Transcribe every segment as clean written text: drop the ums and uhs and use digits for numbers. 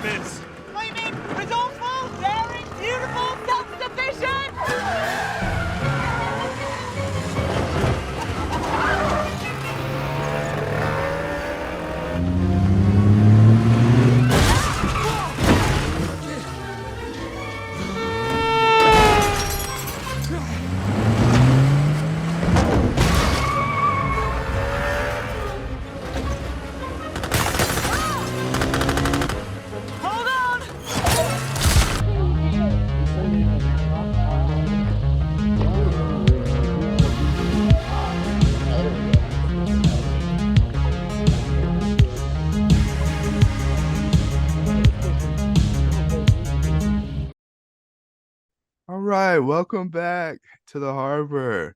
Vince. What do you mean? Resourceful, daring, beautiful, self-sufficient? All right, welcome back to the harbor.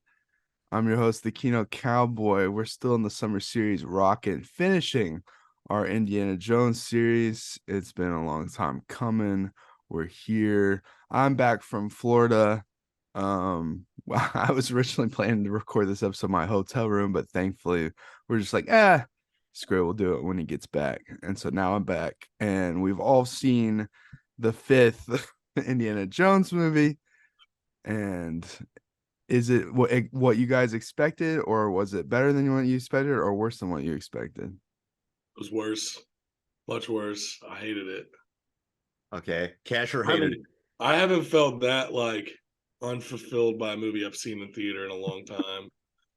I'm your host, the Kino Cowboy. We're still in the summer series, rocking, finishing our Indiana Jones series. It's been a long time coming. We're here. I'm back from Florida. Well, I was originally planning to record this episode in my hotel room, but thankfully we're just like, screw it, we'll do it when he gets back. And so now I'm back, and we've all seen the fifth Indiana Jones movie. And is it what you guys expected, or was it better than what you expected, or worse than what you expected? It was worse, much worse. I hated it. Okay, Casher hated it. I haven't felt that like unfulfilled by a movie I've seen in theater in a long time.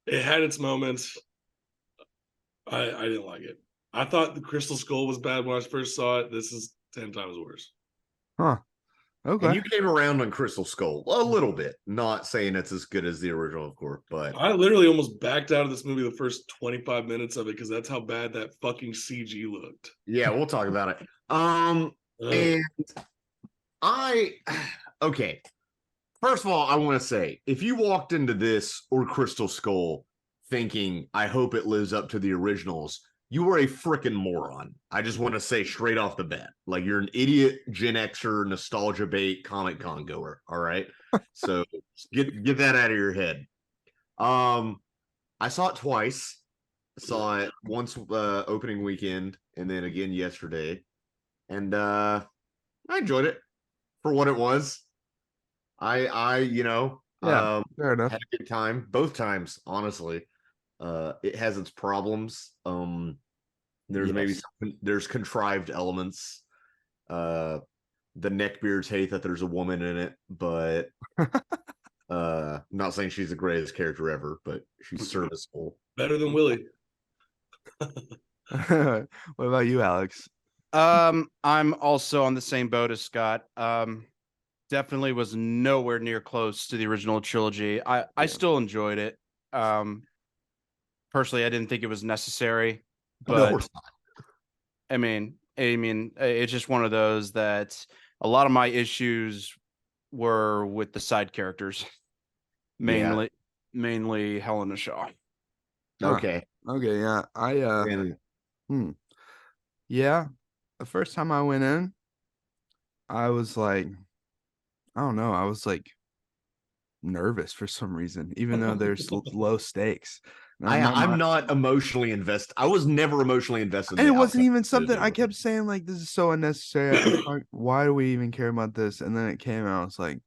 It had its moments. I didn't like it. I thought the Crystal Skull was bad when I first saw it. This is 10 times worse. Huh. Okay. And you came around on Crystal Skull a little bit. Not saying it's as good as the original, of course, but I literally almost backed out of this movie the first 25 minutes of it because that's how bad that fucking CG looked. yeah, we'll talk about it. And okay. First of all, I want to say, if you walked into this or Crystal Skull thinking, I hope it lives up to the originals, you were a freaking moron. I just want to say straight off the bat, like, you're an idiot Gen Xer, nostalgia bait, Comic Con goer. All right, so get that out of your head. I saw it twice. I saw it once opening weekend, and then again yesterday, and I enjoyed it for what it was. I fair enough. had a good time both times, honestly. It has its problems. There's there's contrived elements. The neckbeards hate that there's a woman in it, but I'm not saying she's the greatest character ever, but she's serviceable. Better than Willie. What about you, Alex? I'm also on the same boat as Scott. Definitely was nowhere near close to the original trilogy. I still enjoyed it. Personally, I didn't think it was necessary, but No, it's not. I mean, it's just one of those that a lot of my issues were with the side characters, mainly Helena Shaw. Okay. Okay, yeah. The first time I went in, I was like, I don't know, I was like nervous for some reason, even though there's low stakes. I'm not emotionally invested. I was never emotionally invested. And it wasn't even something I kept saying, like, this is so unnecessary. Why do we even care about this? And then it came out. I was like,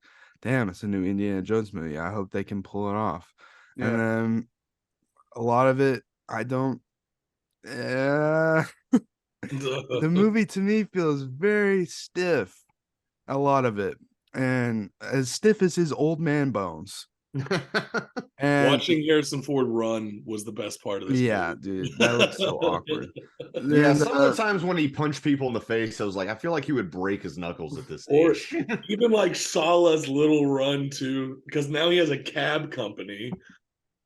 damn, it's a new Indiana Jones movie. I hope they can pull it off. Yeah. And then a lot of it, I don't. The movie to me feels very stiff. A lot of it. And as stiff as his old man bones. And watching Harrison Ford run was the best part of this movie. Dude, that looks so awkward. Yeah, some of the times when he punched people in the face, I was like, I feel like he would break his knuckles at this Or age. even like Salah's little run too, because now he has a cab company.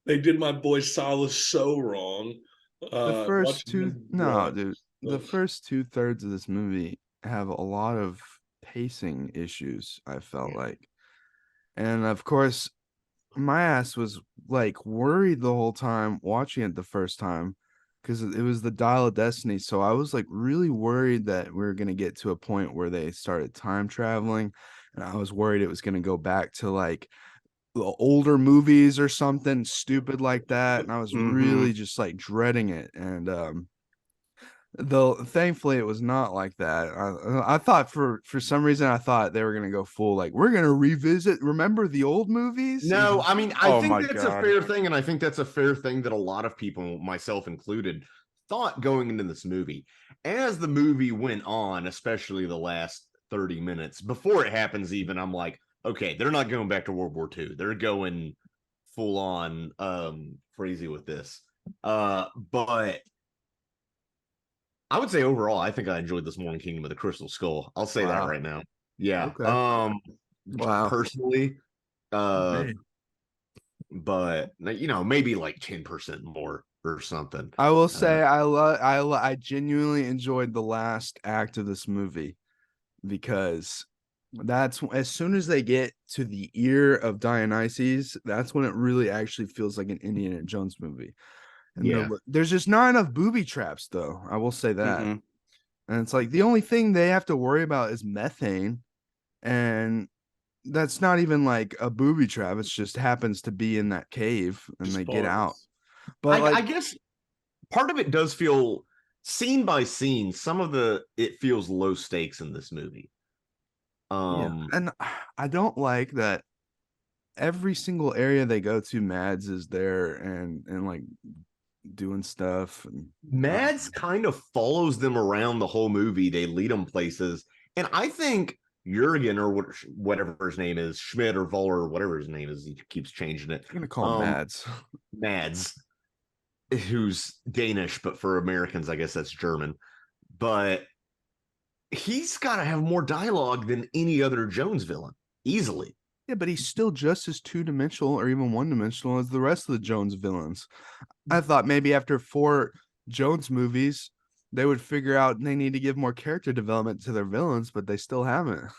They did my boy Sallah so wrong. The first the first 2/3 of this movie have a lot of pacing issues, I felt like. And of course, my ass was like worried the whole time watching it the first time, because it was the Dial of Destiny. So I was like really worried that we were going to get to a point where they started time traveling, and I was worried it was going to go back to like the older movies or something stupid like that. And I was really just like dreading it. And Though thankfully it was not like that. I thought for some reason I thought they were gonna go full like we're gonna revisit. Remember the old movies? No, I mean, I Oh think my that's a God. fair thing, and I think that's a fair thing that a lot of people, myself included, thought going into this movie. As the movie went on, especially the last 30 minutes, before it happens even, I'm like, okay, they're not going back to World War II. They're going full on crazy with this. But I would say overall, I think I enjoyed this more than Kingdom of the Crystal Skull. I'll say that Wow. right now. Yeah. Okay. Wow. Personally, Hey. but maybe like 10% more or something. I will say I genuinely enjoyed the last act of this movie because that's as soon as they get to the ear of Dionysus, that's when it really actually feels like an Indiana Jones movie. And Yeah. there's just not enough booby traps, though. I will say that. Mhm. And it's like the only thing they have to worry about is methane. And that's not even like a booby trap. It just happens to be in that cave and they get out. But I guess part of it does feel scene by scene. Some of it feels low stakes in this movie. And I don't like that every single area they go to, Mads is there and like doing stuff. And Mads kind of follows them around the whole movie. They lead them places, and I think Jürgen or whatever his name is, Schmidt or Voller or whatever his name is, he keeps changing it. I'm gonna call him Mads. Mads, who's Danish, but for Americans, I guess that's German. But he's got to have more dialogue than any other Jones villain, easily. Yeah, but he's still just as two-dimensional or even one-dimensional as the rest of the Jones villains. I thought maybe after 4 Jones movies, they would figure out they need to give more character development to their villains, but they still haven't.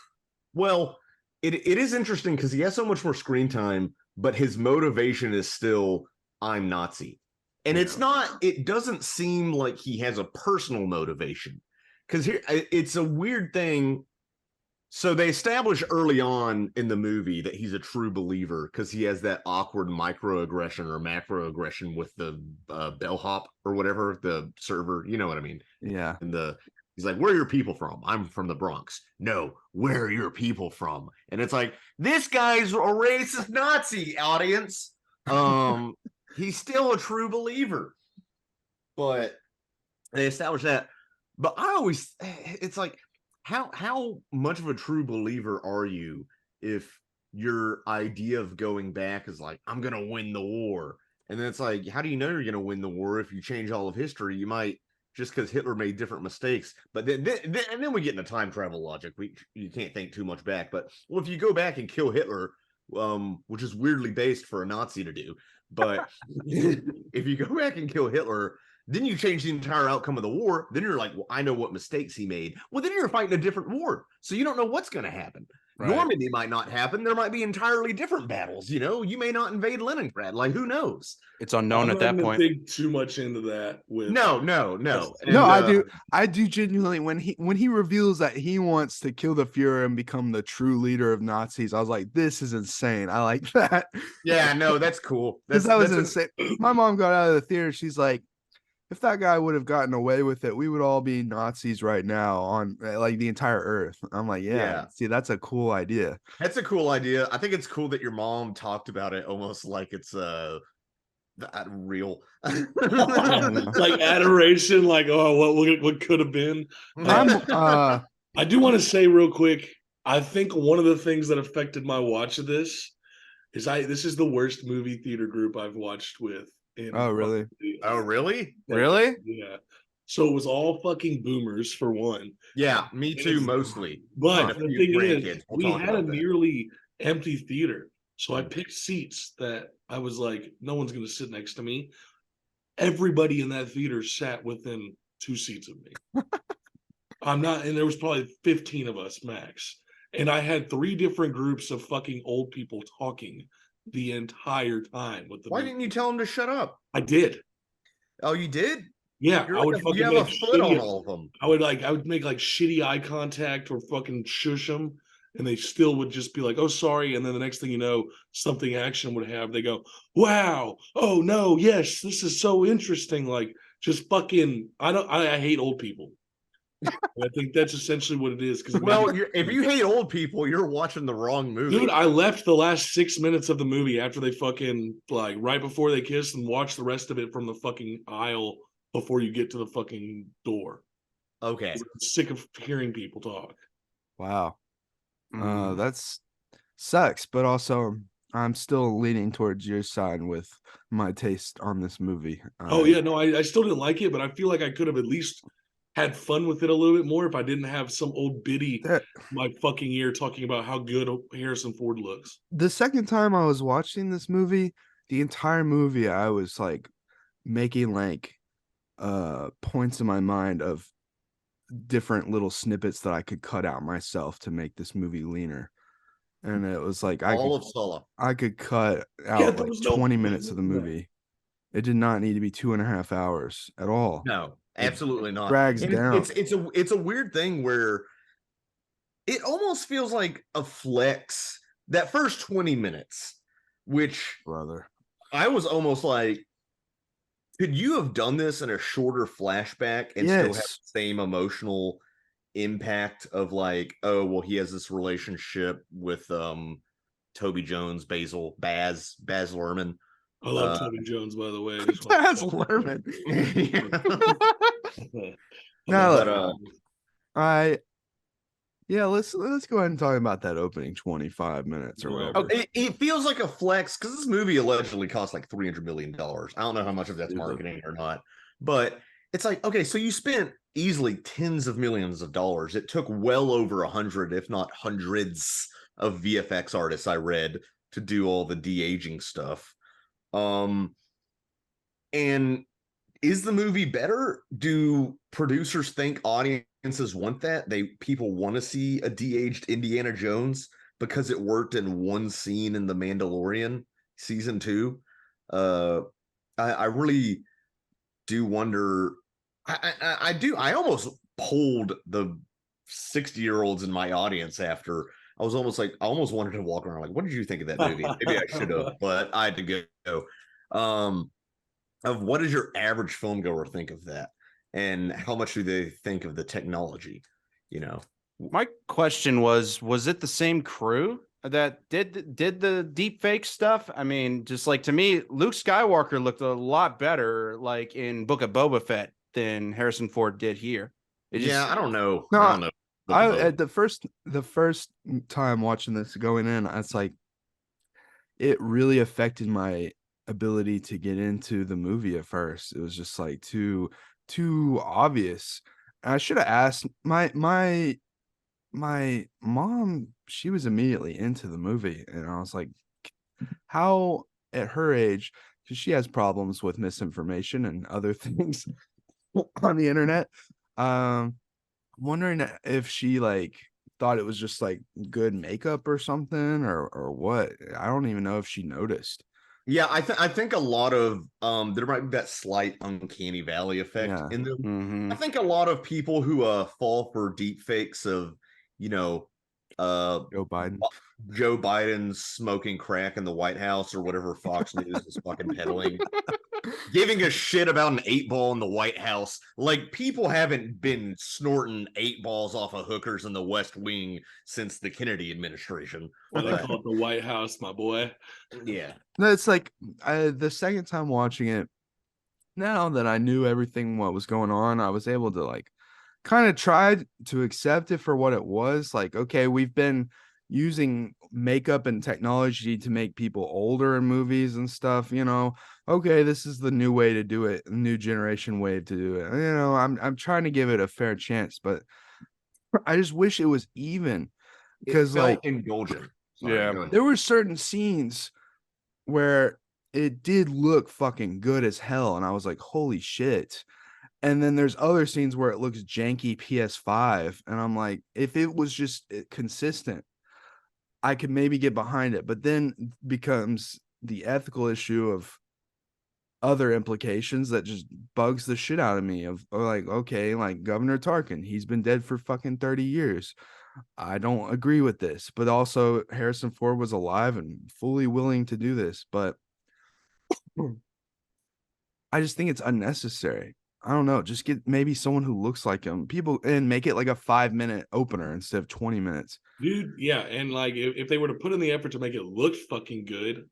Well, it is interesting because he has so much more screen time, but his motivation is still, I'm Nazi. And it doesn't seem like he has a personal motivation. Because here, it's a weird thing. So they establish early on in the movie that he's a true believer because he has that awkward microaggression or macroaggression with the bellhop or whatever, the server. You know what I mean? Yeah. And he's like, where are your people from? I'm from the Bronx. No, where are your people from? And it's like, this guy's a racist Nazi, audience. He's still a true believer. But they establish that. But it's like, how much of a true believer are you if your idea of going back is like, I'm going to win the war? And then it's like, how do you know you're going to win the war if you change all of history? You might, just because Hitler made different mistakes. But then we get into time travel logic. You can't think too much back. But well, if you go back and kill Hitler, which is weirdly based for a Nazi to do, but if you go back and kill Hitler, then you change the entire outcome of the war. Then you're like, well, I know what mistakes he made. Well, then you're fighting a different war. So you don't know what's going to happen. Right. Normandy might not happen. There might be entirely different battles. You may not invade Leningrad. Like, who knows? It's unknown at that point. Think too much into that. No. And, I do genuinely when he reveals that he wants to kill the Fuhrer and become the true leader of Nazis. I was like, this is insane. I like that. Yeah, no, that's cool. That was insane. My mom got out of the theater. She's like, if that guy would have gotten away with it, we would all be Nazis right now on like the entire earth. I'm like, yeah. See, that's a cool idea. That's a cool idea. I think it's cool that your mom talked about it almost like it's real. Like adoration, like, oh, what could have been. I do want to say real quick, I think one of the things that affected my watch of this is this is the worst movie theater group I've watched with. Oh, really? Really? Yeah. So it was all fucking boomers for one. Yeah, me too, mostly. But the thing is, we had a nearly empty theater. So I picked seats that I was like, no one's going to sit next to me. Everybody in that theater sat within 2 seats of me. And there was probably 15 of us max. And I had 3 different groups of fucking old people talking the entire time with the Why didn't you tell him to shut up? I did. Oh, you did? Yeah, I would fucking make a foot on all of them. I would make like shitty eye contact or fucking shush them, and they still would just be like, "Oh, sorry," and then the next thing you know, something action would have. They go, "Wow, oh no, yes, this is so interesting." Like, just fucking, I hate old people. I think that's essentially what it is. Because Well, if you hate old people, you're watching the wrong movie. dude, I left the last 6 minutes of the movie after they fucking, like, right before they kissed, and watched the rest of it from the fucking aisle before you get to the fucking door. Okay. I'm sick of hearing people talk. Wow. Mm. That's sucks, but also I'm still leaning towards your side with my taste on this movie. Oh yeah, no, I still didn't like it, but I feel like I could have at least had fun with it a little bit more if I didn't have some old biddy that, my fucking ear talking about how good Harrison Ford looks. the second time I was watching this movie, the entire movie I was like making like points in my mind of different little snippets that I could cut out myself to make this movie leaner. And it was like All of Sallah. I could cut out Yeah, like 20 minutes of the movie. It did not need to be 2.5 hours at all. No, absolutely not. Drags And down. It's a weird thing where it almost feels like a flex that first 20 minutes, which Brother. I was almost like, could you have done this in a shorter flashback and still have the same emotional impact of like, oh, well, he has this relationship with Toby Jones, Baz Luhrmann. I love Toby Jones, by the way. Baz Luhrmann. No, let's go ahead and talk about that opening 25 minutes or whatever. It feels like a flex because this movie allegedly cost like $300 million. I don't know how much of that's marketing or not, but it's like, okay, so you spent easily tens of millions of dollars. It took well over 100, if not hundreds, of VFX artists I read to do all the de-aging stuff. And is the movie better? Do producers think audiences want that? People want to see a de-aged Indiana Jones because it worked in one scene in The Mandalorian season 2. I really do wonder. I almost polled the 60-year-olds in my audience after. I was almost like, I almost wanted to walk around like, what did you think of that movie? Maybe I should have, but I had to go. Of what does your average film goer think of that? And how much do they think of the technology? You know, my question was it the same crew that did the deep fake stuff? I mean, just like, to me, Luke Skywalker looked a lot better like in Book of Boba Fett than Harrison Ford did here. I don't know. No, I don't know. At the first time watching this going in, it's like it really affected my ability to get into the movie at first. It was just like too obvious. I should have asked my mom. She was immediately into the movie, and I was like, how at her age, because she has problems with misinformation and other things on the internet. Wondering if she like thought it was just like good makeup or something or what. I don't even know if she noticed. Yeah, I think a lot of there might be that slight uncanny valley effect in them. Mm-hmm. I think a lot of people who fall for deep fakes of, Joe Biden smoking crack in the White House or whatever Fox News is fucking peddling, giving a shit about an 8-ball in the White House. Like, people haven't been snorting 8-balls off of hookers in the West Wing since the Kennedy administration. Well, they call it the White House, my boy. Yeah. No, it's like the second time watching it, now that I knew everything what was going on, I was able to like kind of try to accept it for what it was. Like, okay, we've been using makeup and technology to make people older in movies and stuff, okay, this is the new way to do it, new generation way to do it. I'm trying to give it a fair chance, but I just wish it was even, because like indulgent. There were certain scenes where it did look fucking good as hell, and I was like, holy shit. And then there's other scenes where it looks janky PS5, and I'm like, if it was just consistent, I could maybe get behind it. But then becomes the ethical issue of other implications that just bugs the shit out of me. Of like, okay, like Governor Tarkin, he's been dead for fucking 30 years. I don't agree with this. But also Harrison Ford was alive and fully willing to do this. But I just think it's unnecessary. I don't know. Just get maybe someone who looks like him. People and make it like a 5-minute opener instead of 20 minutes. Dude, yeah, and like if they were to put in the effort to make it look fucking good,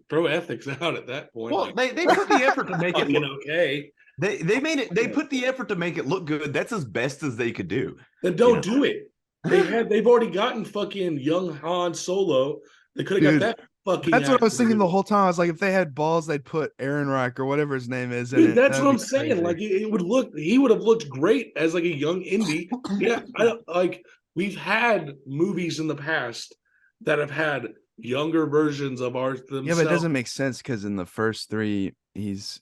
throw ethics out at that point. Well, they put the effort to make it look okay. They made it. They put the effort to make it look good. That's as best as they could do. Then don't do it. They've already gotten fucking young Han Solo. They could have got that fucking. That's what I was thinking the whole time. I was like, if they had balls, they'd put Aaron Reich or whatever his name is in Dude, it. that's what I'm saying. Like it would look. He would have looked great as like a young Indy. Yeah, I don't like. We've had movies in the past that have had younger versions of ours themselves. Yeah, but it doesn't make sense because in the first three, he's,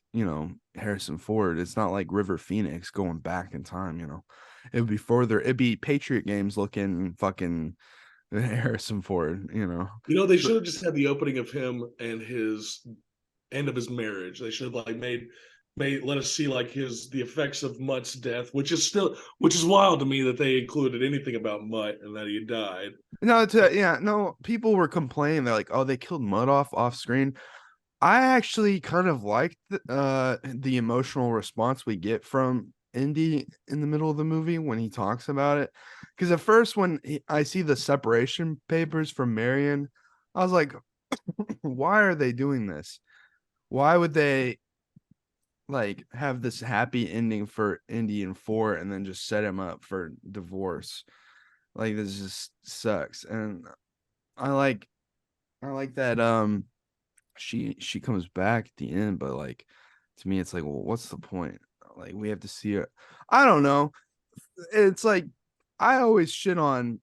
Harrison Ford. It's not like River Phoenix going back in time, It would be further. It'd be Patriot Games looking fucking Harrison Ford, They should have just had the opening of him and his end of his marriage. They should have like made let us see like the effects of Mutt's death, which is wild to me that they included anything about Mutt and that he died. No, people were complaining. They're like, oh, they killed Mutt off screen. I actually kind of liked the emotional response we get from Indy in the middle of the movie when he talks about it. Because at first, when I see the separation papers from Marion, I was like, why are they doing this? Why would they like have this happy ending for Indy and 4 and then just set him up for divorce? Like, this just sucks. And I like that she comes back at the end, but like to me it's like, well, what's the point? Like, we have to see it. I don't know. It's like I always shit on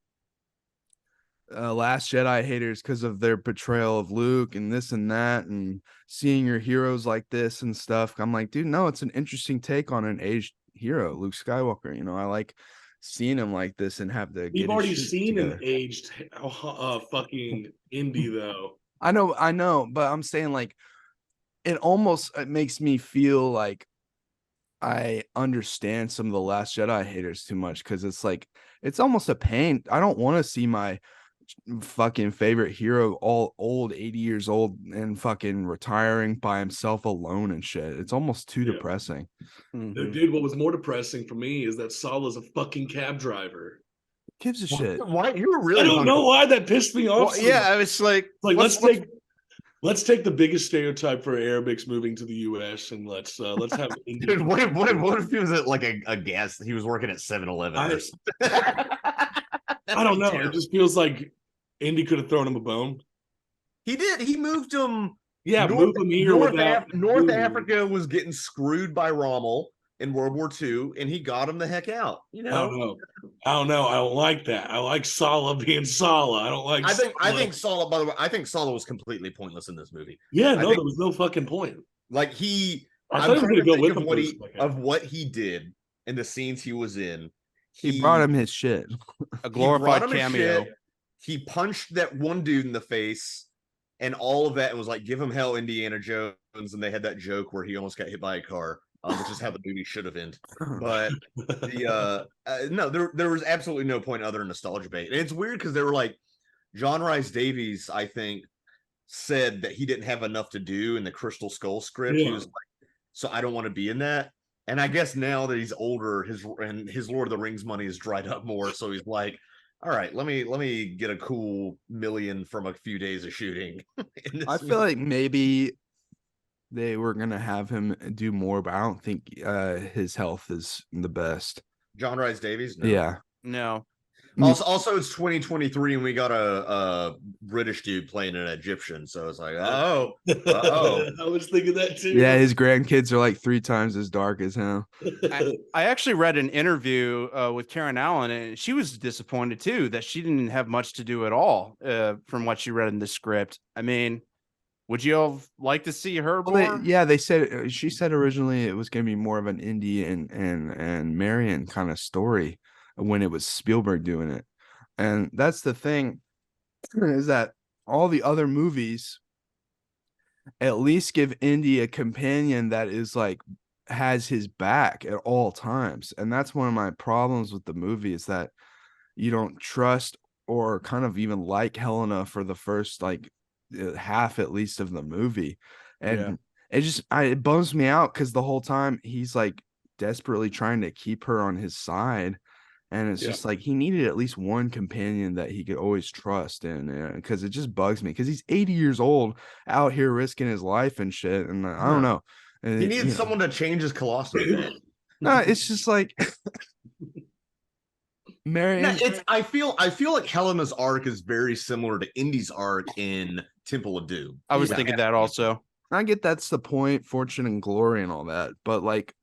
Last Jedi haters because of their portrayal of Luke and this and that, and seeing your heroes like this and stuff. I'm like, dude, no, it's an interesting take on an aged hero, Luke Skywalker. I like seeing him like this and have to. We've already seen an aged fucking Indy though. I know, but I'm saying like it makes me feel like I understand some of the Last Jedi haters too much, because it's like it's almost a pain. I don't want to see my fucking favorite hero all old, 80 years old and fucking retiring by himself alone and shit. It's almost too depressing. Mm-hmm. Dude, what was more depressing for me is that Sallah's a fucking cab driver. Gives a shit. Why you were really? I don't know why that pissed me off. Well, yeah, I was like let's take the biggest stereotype for Arabics moving to the U.S. and let's have. Dude, what if he was at like a gas? He was working at 7-Eleven. I don't know. Terrible. It just feels like Indy could have thrown him a bone. He did. He moved him. Yeah, moved him here. North Africa was getting screwed by Rommel in World War II, and he got him the heck out. I don't know. I don't like that. I like Sallah being Sallah. I don't like. I think Sallah. By the way, I think Sallah was completely pointless in this movie. Yeah, there was no fucking point. Like I'm trying to think of what he did in the scenes he was in. He brought him his shit. A glorified cameo. He punched that one dude in the face, and all of that, and was like, "Give him hell, Indiana Jones." And they had that joke where he almost got hit by a car, which is how the movie should have ended. But no, there was absolutely no point other than nostalgia bait. And it's weird because they were like, John Rhys-Davies, I think, said that he didn't have enough to do in the Crystal Skull script. Yeah. He was like, so I don't want to be in that. And I guess now that he's older, his Lord of the Rings money has dried up more. So he's like, all right, let me get a cool $1 million from a few days of shooting. I feel like maybe they were gonna have him do more, but I don't think his health is the best. John Rhys-Davies? No. Yeah. No. Also, it's 2023 and we got a British dude playing an Egyptian, so it's like, oh, I was thinking that too. Yeah, his grandkids are like 3 times as dark as him. I actually read an interview with Karen Allen, and she was disappointed too that she didn't have much to do at all from what she read in the script. I mean, would you have liked to see her more? They said she said originally it was going to be more of an Indy and Marion kind of story when it was Spielberg doing it. And that's the thing, is that all the other movies at least give Indy a companion that is like has his back at all times. And that's one of my problems with the movie, is that you don't trust or kind of even like Helena for the first like half at least of the movie. And it bums me out because the whole time he's like desperately trying to keep her on his side. And it's just like he needed at least one companion that he could always trust in, because it just bugs me because he's 80 years old out here risking his life and shit. And I don't know. He needs someone to change his colostomy. No, it's just like Marion. I feel like Helena's arc is very similar to Indy's arc in Temple of Doom. I was thinking that also. I get that's the point, fortune and glory and all that, but like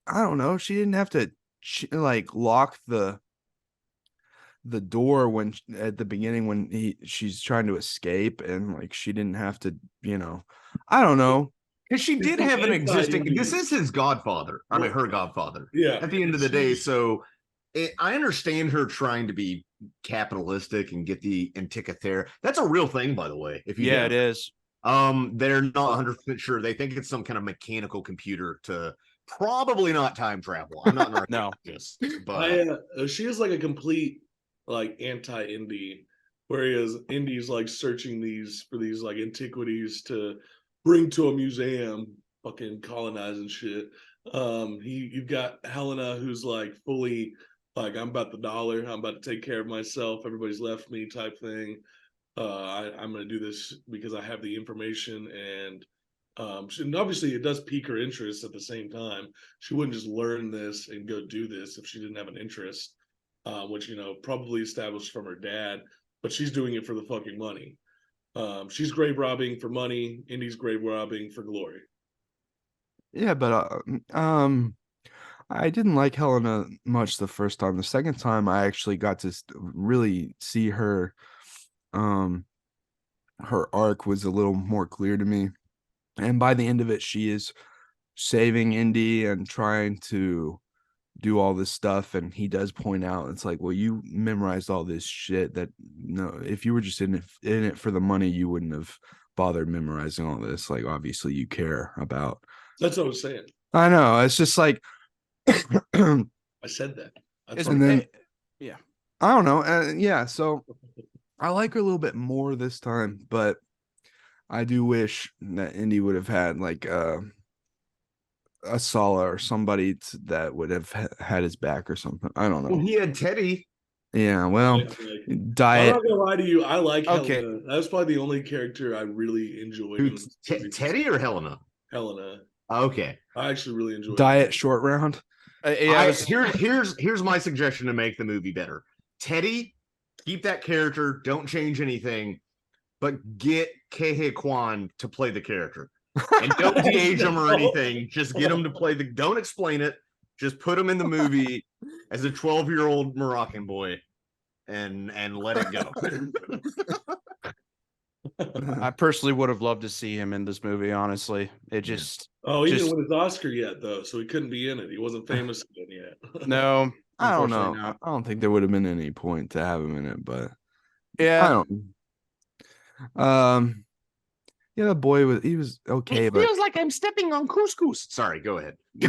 I don't know, she didn't have to like lock the door when at the beginning when she's trying to escape, and like she didn't have to, I don't know. Because she did have an existing. This is his godfather. I mean, her godfather. Yeah. At the end of the day, so I understand her trying to be capitalistic and get the Antikythera. That's a real thing, by the way. It is. They're not 100% sure. They think it's some kind of mechanical computer to probably not time travel. I'm not an archaeologist, but she is like a complete like anti-Indy, whereas Indy's like searching for these like antiquities to bring to a museum, fucking colonizing shit. You've got Helena, who's like fully like, I'm about the dollar, I'm about to take care of myself, everybody's left me type thing. I'm gonna do this because I have the information, and obviously it does pique her interest. At the same time, she wouldn't just learn this and go do this if she didn't have an interest, which probably established from her dad, but she's doing it for the fucking money. She's grave robbing for money. Indy's grave robbing for glory. Yeah, but I didn't like Helena much the first time. The second time, I actually got to really see her. Her arc was a little more clear to me, and by the end of it, she is saving Indy and trying to do all this stuff. And he does point out, it's like, well, you memorized all this shit that if you were just in it for the money, you wouldn't have bothered memorizing all this. Like, obviously you care about. That's what I was saying. I know, it's just like I said that. And then I don't know. So I like her a little bit more this time, but I do wish that Indy would have had like a Sallah or somebody that would have had his back or something. I don't know. Well, he had Teddy. Yeah, well, Diet. I'm not gonna lie to you. I like Helena. That was probably the only character I really enjoyed. Teddy or Helena? Helena. Okay. I actually really enjoyed Diet Short Round. Here's my suggestion to make the movie better. Teddy, keep that character. Don't change anything, but get Kehe Kwan to play the character. And don't de-age him or anything. Just get him to play don't explain it. Just put him in the movie as a 12-year-old Moroccan boy and let it go. I personally would have loved to see him in this movie, honestly. It just he didn't win his Oscar yet, though, so he couldn't be in it. He wasn't famous yet. No. I don't know. Not. I don't think there would have been any point to have him in it, but yeah. I don't. Yeah, the boy was okay, it feels like I'm stepping on couscous. Sorry, go ahead. He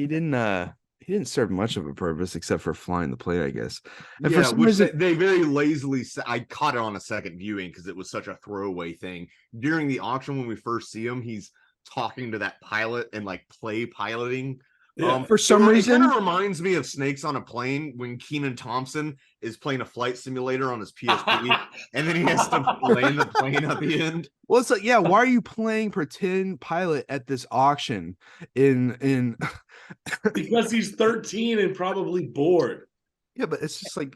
didn't serve much of a purpose except for flying the plane, I guess. And for some reason, they very lazily. I caught it on a second viewing because it was such a throwaway thing. During the auction, when we first see him, he's talking to that pilot and like play piloting. Yeah. For some reason, it kind of reminds me of Snakes on a Plane when Kenan Thompson is playing a flight simulator on his PSP, and then he has to land the plane at the end. Well, it's like, why are you playing pretend pilot at this auction? In because he's 13 and probably bored. Yeah, but it's just like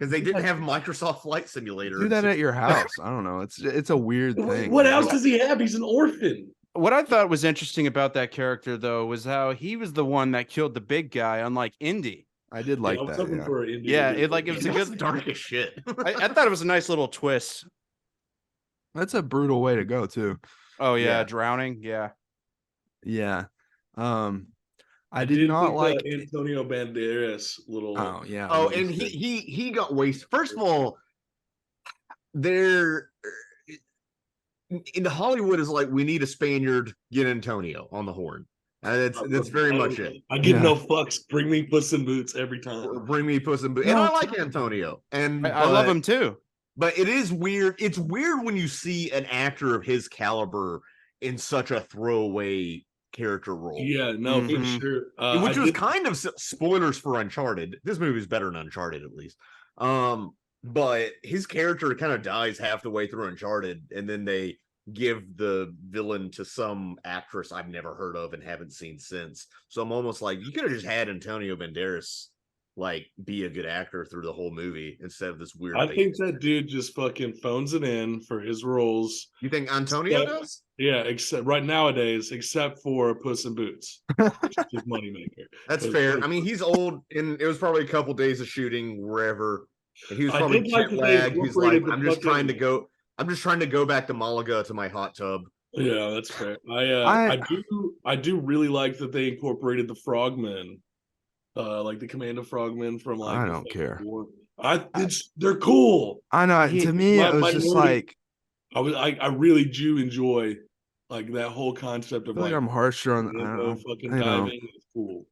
because they didn't have Microsoft Flight Simulator. Do that at your house. I don't know. It's a weird thing. What else does he have? He's an orphan. What I thought was interesting about that character, though, was how he was the one that killed the big guy, unlike Indy. I did like that. It was a good dark as shit. I thought it was a nice little twist. That's a brutal way to go, too. Oh yeah, drowning. Yeah. I did not like Antonio Banderas little. Oh yeah. Oh, and he got wasted. First of all, there. In Hollywood is like, we need a Spaniard, get Antonio on the horn. That's very much it. I give no fucks. Bring me Puss in Boots every time. Bring me Puss in Boots. And I like Antonio. And I love him too. But it is weird. It's weird when you see an actor of his caliber in such a throwaway character role. Yeah, no, for sure. Which was kind of spoilers for Uncharted. This movie is better than Uncharted, at least. But his character kind of dies half the way through Uncharted, and then they give the villain to some actress I've never heard of and haven't seen since. So I'm almost like, you could have just had Antonio Banderas like be a good actor through the whole movie instead of this weird. I think that dude just fucking phones it in for his roles. You think Antonio does? Yeah, except right nowadays, except for Puss in Boots, which is his moneymaker. That's fair. I mean, he's old, and it was probably a couple days of shooting wherever. And he was probably jet lagged. He's like, I'm just trying to go back to Malaga to my hot tub. Yeah, that's fair. I do really like that they incorporated the frogmen, like the Commando frogmen from like. I don't care. They're cool. I know. To me, it was just like I really do enjoy like that whole concept of like I'm harsher on fucking diving. It's cool.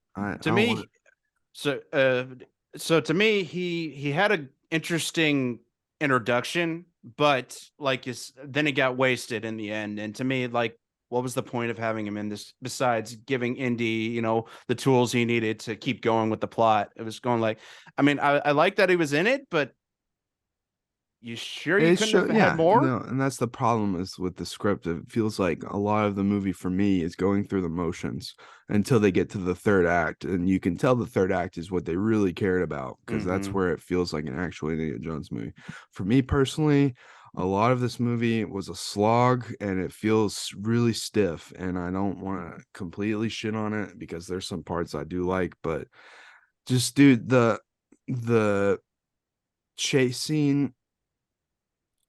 So to me, he had an interesting introduction, but like then it got wasted in the end. And to me, like, what was the point of having him in this besides giving Indy, the tools he needed to keep going with the plot? It was going like, I mean, I like that he was in it, but you sure you couldn't have had more? No, and that's the problem is with the script. It feels like a lot of the movie for me is going through the motions until they get to the third act. And you can tell the third act is what they really cared about because that's where it feels like an actual Indiana Jones movie. For me personally, a lot of this movie was a slog and it feels really stiff. And I don't want to completely shit on it because there's some parts I do like, but just dude, the chase scene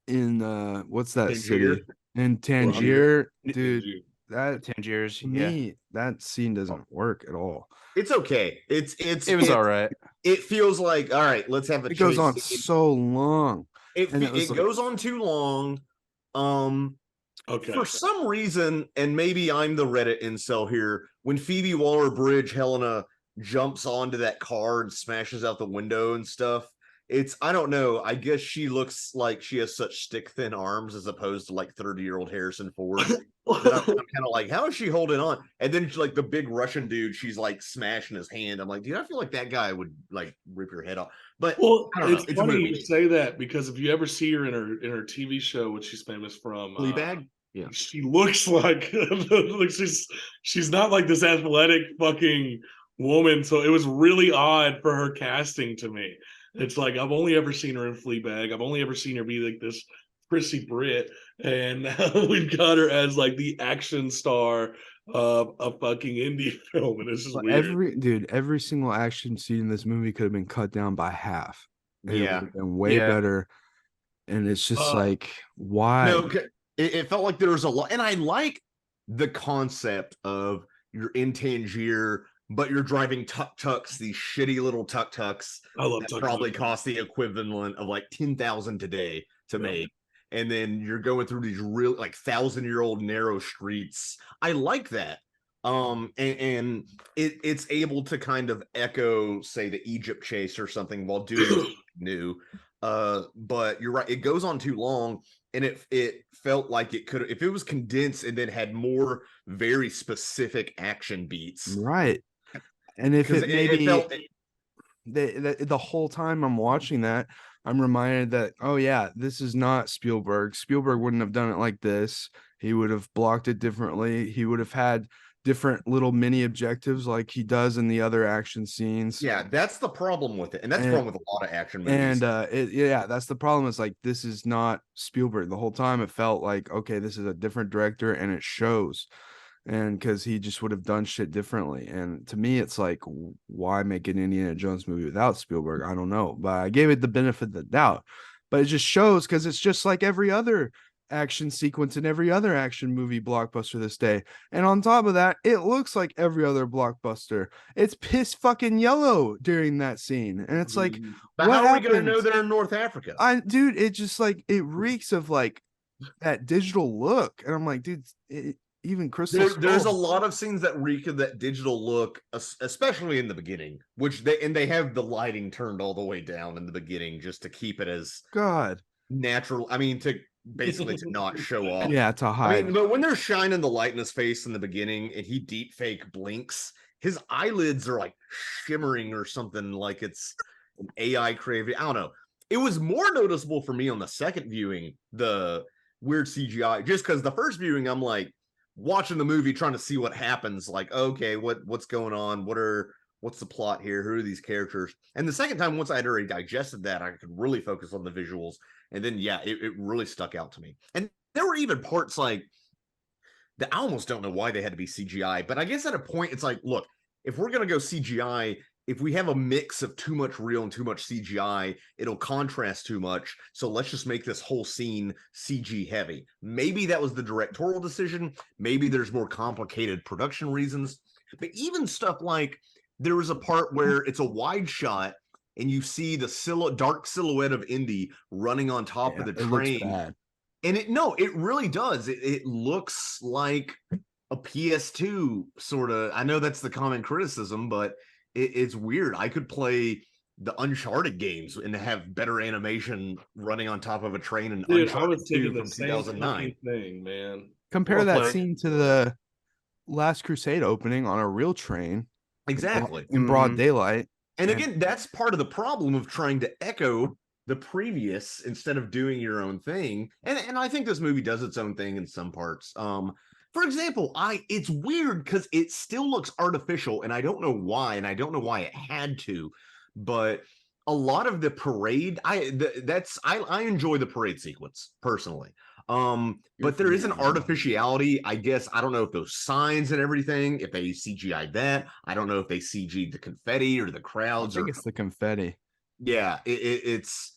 in what's that Tangier? city in Tangier, dude. That Tangiers, to me, that scene doesn't work at all. It's okay. It was all right. It feels like all right. Let's have a. It goes on so long. It goes on too long. Okay. For some reason, and maybe I'm the Reddit incel here. When Phoebe Waller-Bridge, Helena jumps onto that car and smashes out the window and stuff. I don't know. I guess she looks like she has such stick thin arms as opposed to like 30-year-old Harrison Ford. I'm kind of like, how is she holding on? And then like the big Russian dude, she's like smashing his hand. I'm like, dude, I feel like that guy would like rip your head off. But it's funny you say that because if you ever see her in her TV show, which she's famous from, Fleabag, yeah, she looks like she's not like this athletic fucking woman. So it was really odd for her casting to me. It's like I've only ever seen her in Fleabag. I've only ever seen her be like this prissy Brit, and now we've got her as like the action star of a fucking indie film, and it's just weird. Every single action scene in this movie could have been cut down by half. Yeah, and way better. And it's just like, why? No, it felt like there was a lot, and I like the concept of you're in Tangier. But you're driving tuk-tuks, these shitty little tuk-tuks. I love that probably cost the equivalent of like 10,000 today to make. And then you're going through these real like 1,000-year-old narrow streets. I like that. And it's able to kind of echo, say, the Egypt chase or something while doing new. But you're right, it goes on too long. And it felt like it could, if it was condensed and then had more very specific action beats. Right. And if it maybe the whole time I'm watching that, I'm reminded that, oh yeah, this is not Spielberg. Spielberg wouldn't have done it like this. He would have blocked it differently. He would have had different little mini objectives like he does in the other action scenes. Yeah, that's the problem with it. And that's the problem with a lot of action movies. And that's the problem. Is like, this is not Spielberg. The whole time it felt like, okay, this is a different director, and it shows. And because he just would have done shit differently. And to me, it's like, why make an Indiana Jones movie without Spielberg? I don't know. But I gave it the benefit of the doubt. But it just shows, because it's just like every other action sequence in every other action movie blockbuster this day. And on top of that, it looks like every other blockbuster. It's piss fucking yellow during that scene. And it's like, but how are we going to know they're in North Africa? Dude, it just like, it reeks of like that digital look. And I'm like, dude, even Crystal There's a Skull. lot of scenes that reek of that digital look, especially in the beginning, which they have the lighting turned all the way down in the beginning just to keep it as God. natural. I mean, to basically to not show off. Yeah, to I hide. mean, but when they're shining the light in his face in the beginning and he deep fake blinks, his eyelids are like shimmering or something, like it's an AI created. I don't know. It was more noticeable for me on the second viewing, the weird CGI, just because the first viewing, I'm like watching the movie trying to see what happens, like, okay, what's going on? What's the plot here? Who are these characters? And the second time, once I had already digested that, I could really focus on the visuals. And then, yeah, it really stuck out to me. And there were even parts like that I almost don't know why they had to be CGI. But I guess at a point, it's like, look, if we're going to go CGI, if we have a mix of too much real and too much CGI, it'll contrast too much. So let's just make this whole scene CG heavy. Maybe that was the directorial decision. Maybe there's more complicated production reasons. But even stuff like there was a part where it's a wide shot and you see the dark silhouette of Indy running on top of the train. Looks bad. And it really does. It looks like a PS2 sort of. I know that's the common criticism, but it's weird. I could play the Uncharted games and have better animation running on top of a train and Uncharted 2 from 2009 thing, man. Compare that scene to the Last Crusade opening on a real train. Exactly. In broad daylight. And again, that's part of the problem of trying to echo the previous instead of doing your own thing. And I think this movie does its own thing in some parts. For example, it's weird because it still looks artificial, and I don't know why, and I don't know why it had to, but a lot of the parade, I enjoy the parade sequence personally. But there is an artificiality, I guess. I don't know if those signs and everything, if they CGI'd that. I don't know if they CG'd the confetti or the crowds. I think it's the confetti. Yeah, it's,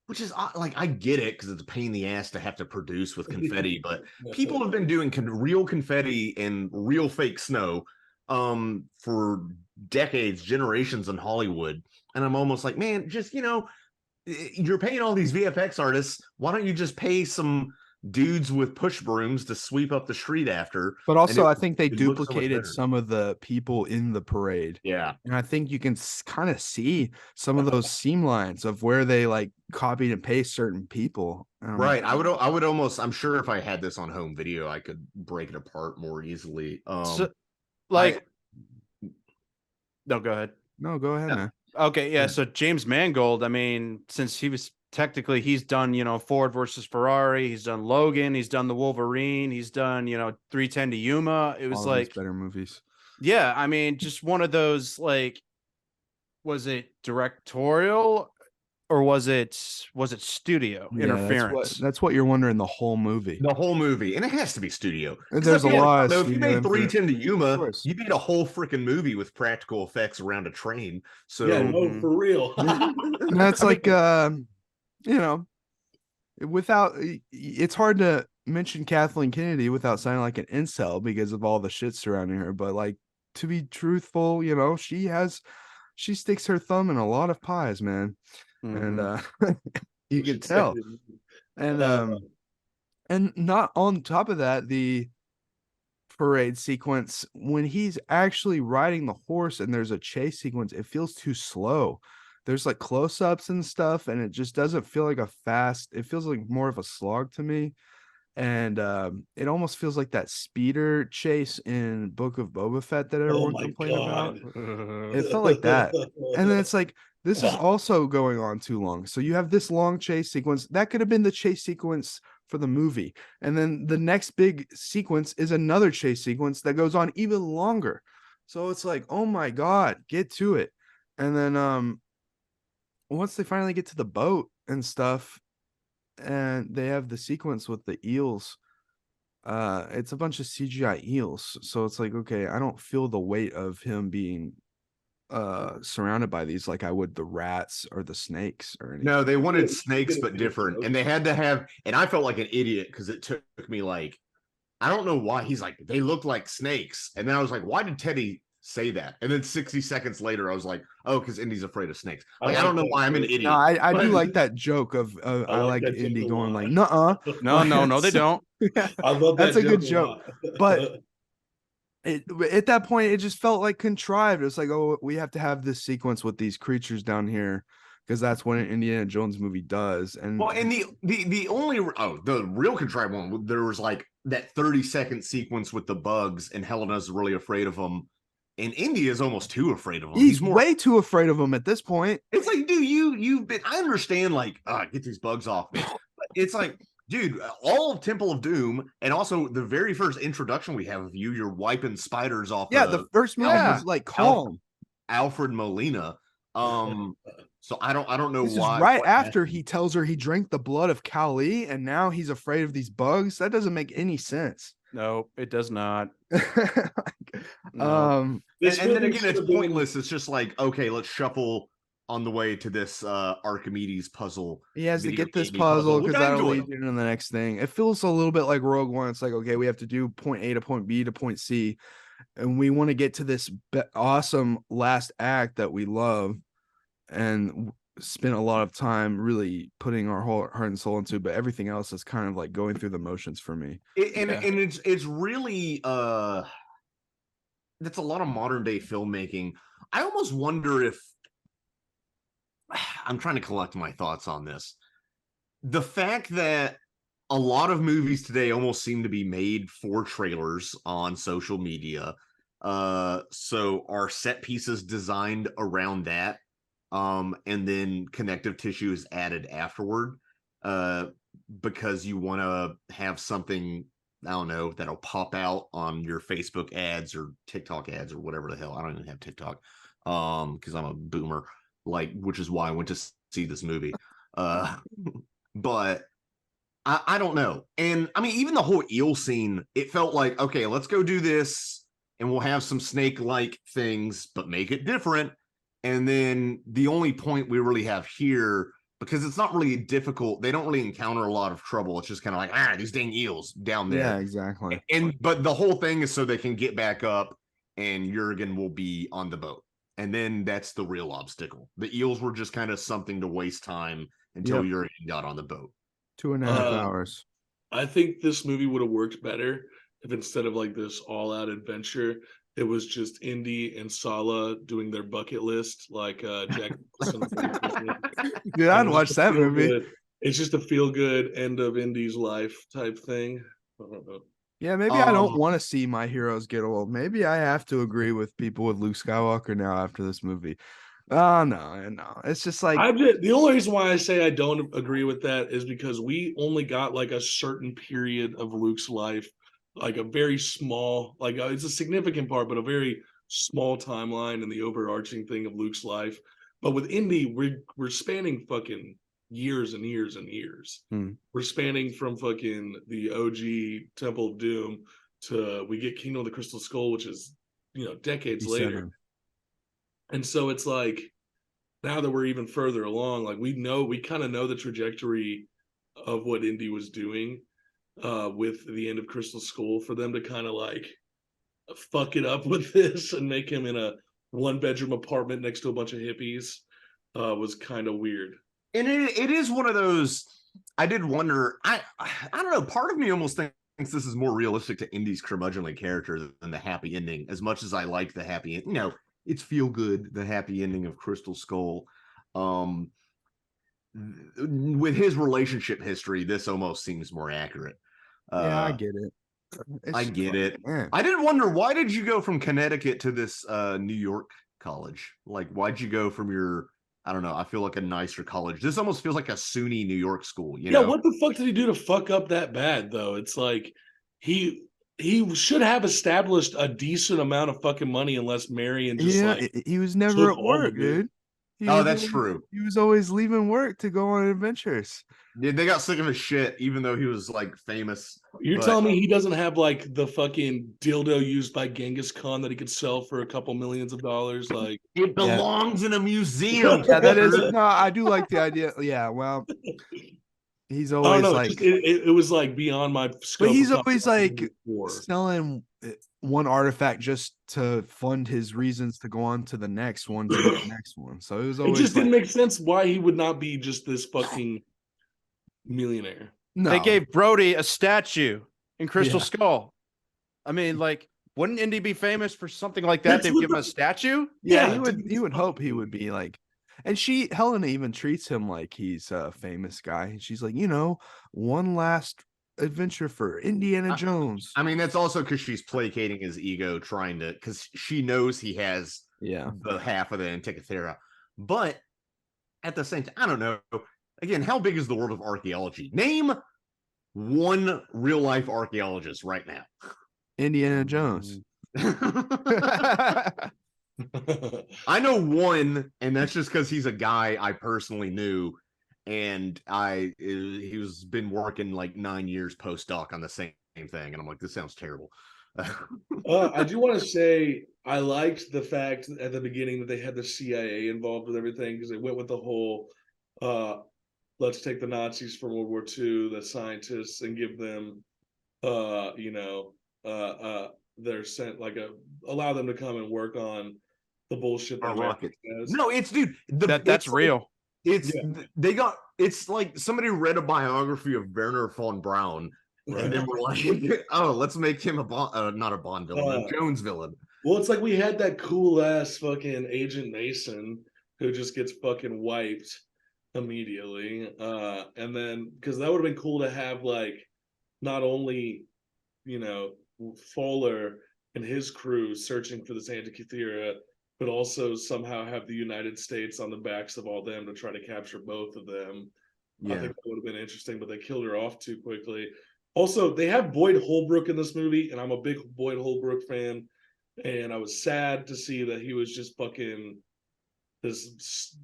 which is like, I get it because it's a pain in the ass to have to produce with confetti, but people have been doing real confetti and real fake snow for decades, generations in Hollywood. And I'm almost like, man, just, you're paying all these VFX artists. Why don't you just pay some dudes with push brooms to sweep up the street after? But also, I think they duplicated some of the people in the parade. Yeah. And I think you can kind of see some of those seam lines of where they like copied and paste certain people. Right. I would almost, I'm sure if I had this on home video, I could break it apart more easily. No, go ahead. No, go ahead, man. Okay, yeah. So James Mangold, I mean, since he's done, Ford versus Ferrari, he's done Logan, he's done the Wolverine, he's done, 310 to Yuma. It was all like better movies. Yeah, I mean, just one of those, like, was it directorial or was it studio interference? That's what you're wondering the whole movie. The whole movie. And it has to be studio. There's a lot of if you made 310 to Yuma, you made a whole freaking movie with practical effects around a train. So yeah, no, for real. And that's like without, it's hard to mention Kathleen Kennedy without sounding like an incel because of all the shit surrounding her. But like, to be truthful, she sticks her thumb in a lot of pies, man. And you can tell. And not on top of that, the parade sequence, when he's actually riding the horse and there's a chase sequence, it feels too slow. There's like close-ups and stuff, and it just doesn't feel like it feels like more of a slog to me. And it almost feels like that speeder chase in Book of Boba Fett that everyone complained about. It felt like that. And then it's like, this is also going on too long. So you have this long chase sequence. That could have been the chase sequence for the movie. And then the next big sequence is another chase sequence that goes on even longer. So it's like, oh my God, get to it. And then once they finally get to the boat and stuff, and they have the sequence with the eels, it's a bunch of CGI eels. So it's like, okay, I don't feel the weight of him being surrounded by these like I would the rats or the snakes or anything. No, they wanted snakes but different, and they had to have, and I felt like an idiot because it took me like, I don't know why he's like, they look like snakes, and then I was like, why did Teddy say that? And then 60 seconds later I was like, oh, because Indy's afraid of snakes. Like, I don't know why I'm an idiot. No, I do like that joke of I like Indy going like, nuh-uh. No, they don't. I love that. That's a good joke. lot. But at that point, it just felt like contrived. It's like, oh, we have to have this sequence with these creatures down here because that's what an Indiana Jones movie does. And Well, and the only the real contrived one, there was like that 30-second sequence with the bugs, and Helena's really afraid of them, and Indy is almost too afraid of them. he's way too afraid of them at this point. It's like, dude, you've been. I understand, like, get these bugs off me. But it's like, dude, all of Temple of Doom, and also the very first introduction we have of you, you're wiping spiders off. Yeah, the first movie was like calm. Alfred Molina. So I don't know this why. Is right after he tells her he drank the blood of Kali, and now he's afraid of these bugs. That doesn't make any sense. No, it does not. And then again, it's pointless. It's just like, okay, let's shuffle on the way to this Archimedes puzzle. He has to get this puzzle because that'll lead you to the next thing. It feels a little bit like Rogue One. It's like, okay, we have to do point A to point B to point C, and we want to get to this awesome last act that we love and spent a lot of time really putting our whole heart and soul into, but everything else is kind of like going through the motions for me. And it's really that's a lot of modern day filmmaking. I almost wonder if I'm trying to collect my thoughts on this. The fact that a lot of movies today almost seem to be made for trailers on social media. So are set pieces designed around that? And then connective tissue is added afterward, because you want to have something, I don't know, that'll pop out on your Facebook ads or TikTok ads or whatever the hell. I don't even have TikTok, because I'm a boomer, which is why I went to see this movie. But I don't know. And I mean, even the whole eel scene, it felt like, okay, let's go do this and we'll have some snake-like things, but make it different. And then the only point we really have here, because it's not really difficult, they don't really encounter a lot of trouble. It's just kind of like, these dang eels down there. Yeah, exactly. But the whole thing is so they can get back up and Jürgen will be on the boat. And then that's the real obstacle. The eels were just kind of something to waste time until Jürgen got on the boat. 2.5 hours. I think this movie would have worked better if instead of like this all-out adventure, it was just Indy and Sallah doing their bucket list, like Jack. Dude, I'd watch that movie. Good. It's just a feel-good end of Indy's life type thing. Yeah, maybe I don't want to see my heroes get old. Maybe I have to agree with people with Luke Skywalker now after this movie. No. It's just like the only reason why I say I don't agree with that is because we only got like a certain period of Luke's life. Like a very small, like it's a significant part, but a very small timeline in the overarching thing of Luke's life. But with Indy, we're spanning fucking years and years and years. We're spanning from fucking the OG Temple of Doom to we get Kino the Crystal Skull, which is, decades later. And so it's like now that we're even further along, like we kind of know the trajectory of what Indy was doing. With the end of Crystal Skull, for them to kind of like fuck it up with this and make him in a 1-bedroom apartment next to a bunch of hippies was kind of weird. And it is one of those, I did wonder, I don't know, part of me almost thinks this is more realistic to Indy's curmudgeonly character than the happy ending, as much as I like the happy ending. It's feel good, the happy ending of Crystal Skull. With his relationship history, this almost seems more accurate. I get it. I get it. Man. I did wonder, why did you go from Connecticut to this New York college? Like, why'd you go from your, I don't know, I feel like a nicer college. This almost feels like a SUNY New York school. You know? What the fuck did he do to fuck up that bad, though? It's like he should have established a decent amount of fucking money, unless Marion just he was never at work, dude. That's true. He was always leaving work to go on adventures. Dude, they got sick of his shit, even though he was like famous. You're telling me he doesn't have like the fucking dildo used by Genghis Khan that he could sell for a couple millions of dollars? Like it belongs in a museum. Yeah, that is. No, I do like the idea. Yeah, well, he's always like it was like beyond my scope. But he's always like selling one artifact just to fund his reasons to go on to the next one, So it was always. It just didn't make sense why he would not be just this fucking millionaire. No. They gave Brody a statue in Crystal Yeah. Skull. I mean, like, wouldn't Indy be famous for something like that? That's They'd what give him a statue. Yeah, Yeah, you would dude, you would it's hope he fucking- would be like, and Helena even treats him like he's a famous guy. And she's like, one last adventure for Indiana Jones. I mean, that's also because she's placating his ego, because she knows he has Yeah. the half of the Antikythera. But at the same time, I don't know. Again, how big is the world of archaeology? Name one real life archaeologist right now. Indiana Jones. I know one, and that's just because he's a guy I personally knew, and he was been working like 9 years postdoc on the same thing, and I'm like, this sounds terrible. I do want to say I liked the fact at the beginning that they had the CIA involved with everything, because they went with the whole let's take the Nazis from World War II, the scientists, and give them they're sent allow them to come and work on the bullshit that Our America rocket. has. No, it's dude. That's real. It's like somebody read a biography of Werner von Braun, and then we're like, oh, let's make him not a Bond villain, a Jones villain. Well, it's like we had that cool ass fucking Agent Mason who just gets fucking wiped immediately. And then because that would have been cool to have like not only, Voller and his crew searching for this Antikythera, but also somehow have the United States on the backs of all them to try to capture both of them. Yeah. I think that would have been interesting, but they killed her off too quickly. Also, they have Boyd Holbrook in this movie, and I'm a big Boyd Holbrook fan. And I was sad to see that he was just fucking this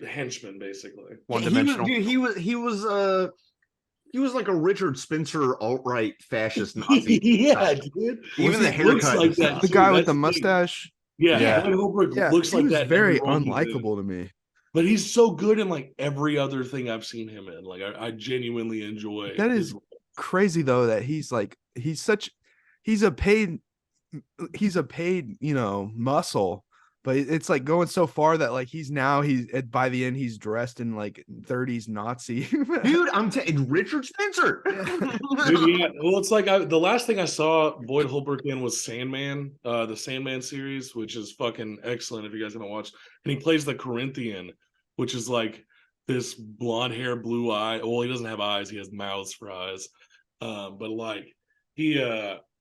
henchman, basically. One-dimensional. He was like a Richard Spencer alt-right fascist Nazi. Yeah, dude. Even the Looks haircut. like that. The too. guy with That's the thing. mustache. Yeah, Boyd Holbrook looks he like was that. in very every role he did. unlikable to me. But he's so good in like every other thing I've seen him in. Like I genuinely enjoy. That his is role. crazy though, that he's a paid muscle, but it's like going so far that like by the end he's dressed in like 30s Nazi. Dude, Richard Spencer. Dude, yeah. Well, it's like the last thing I saw Boyd Holbrook in was Sandman, the Sandman series, which is fucking excellent if you guys haven't watched. And he plays the Corinthian, which is like this blonde hair, blue eye. Well, he doesn't have eyes; he has mouths for eyes. But like he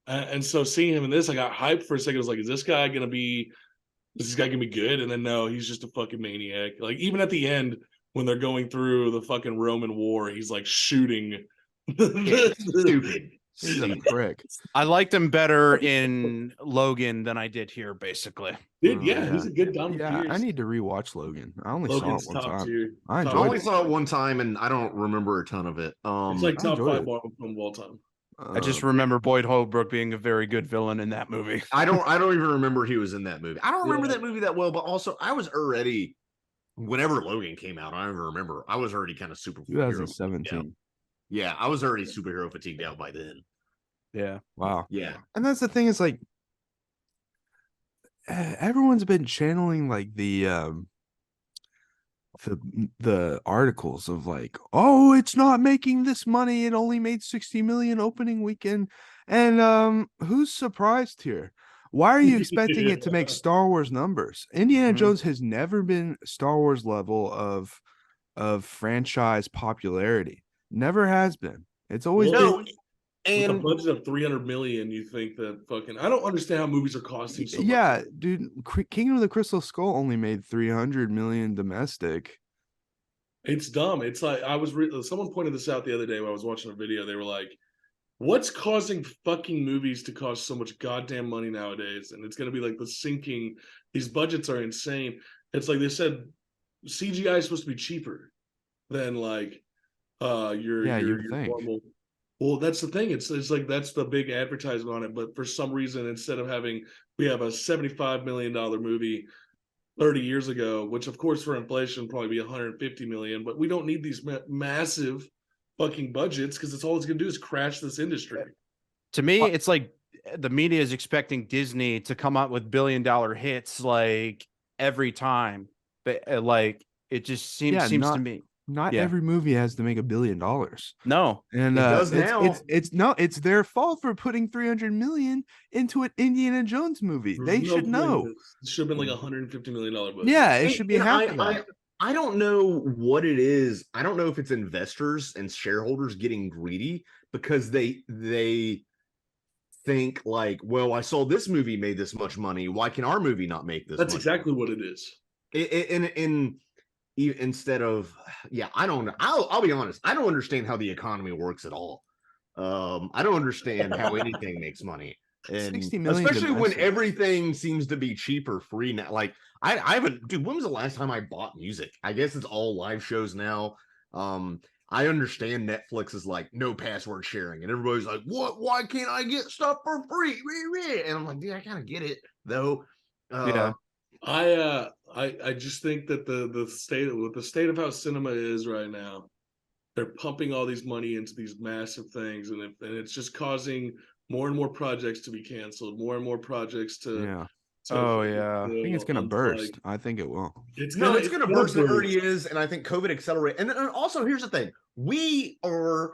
and so seeing him in this, I got hyped for a second. I was like, is this guy gonna be good? And then no, he's just a fucking maniac. Like even at the end when they're going through the fucking Roman war, he's like shooting. Stupid. He's a prick. I liked him better in Logan than I did here, basically. Dude, yeah, Yeah. he's a good Don Yeah, Pierce. I need to rewatch Logan. I only Logan's saw it one top time. tier. I I enjoyed only it. saw it one time, and I don't remember a ton of it. It's like I top enjoyed 5 it. Marvel film of all time. I just remember Boyd Holbrook being a very good villain in that movie. I don't even remember he was in that movie. I don't remember Yeah. that movie that well, but also I was already, whenever Logan came out, I don't even remember. I was already kind of super 2017. Yeah, I was already superhero fatigued out by then. Yeah. Wow. Yeah. And that's the thing, is like everyone's been channeling like the articles of like, oh, it's not making this money, it only made 60 million opening weekend. And who's surprised here? Why are you expecting it to make Star Wars numbers? Indiana Jones has never been Star Wars level of franchise popularity. Never has been. It's always Well, been. With And a budget of 300 million, you think that fucking I don't understand how movies are costing so much. Yeah, dude, Kingdom of the Crystal Skull only made 300 million domestic. It's dumb. It's like someone pointed this out the other day when I was watching a video. They were like, what's causing fucking movies to cost so much goddamn money nowadays? And it's going to be like the sinking. These budgets are insane. It's like they said CGI is supposed to be cheaper than like your think. normal. Well, that's the thing. It's like that's the big advertisement on it. But for some reason, instead of we have a $75 million movie 30 years ago, which of course for inflation probably be 150 million, but we don't need these massive fucking budgets because it's all it's gonna do is crash this industry. To me, it's like the media is expecting Disney to come out with billion-dollar hits like every time, but like it just seems to me. Not Yeah. every movie has to make $1 billion. No. And It does now. It's their fault for putting 300 million into an Indiana Jones movie. They should know. It should have been like $150 million budget. Yeah, it should be And half of that. I don't know what it is. I don't know if it's investors and shareholders getting greedy because they think like, well, I saw this movie made this much money. Why can our movie not make this? That's much exactly money? what it is. Instead of, yeah, I don't know. I'll be honest. I don't understand how the economy works at all. I don't understand how anything makes money. And 60 million especially when domestic. everything seems to be cheap or free now. Like I haven't, dude, when was the last time I bought music? I guess it's all live shows now. I understand Netflix is like no password sharing, and everybody's like, what? Why can't I get stuff for free? And I'm like, dude, I kind of get it though. Yeah. I just think that the state of how cinema is right now, they're pumping all these money into these massive things, and it's just causing more and more projects to be canceled, more and more projects to. Yeah. Oh, yeah. I think it's gonna unplug. burst. I think it will. It's gonna burst. It already is, and I think COVID accelerated. And also, here's the thing: we are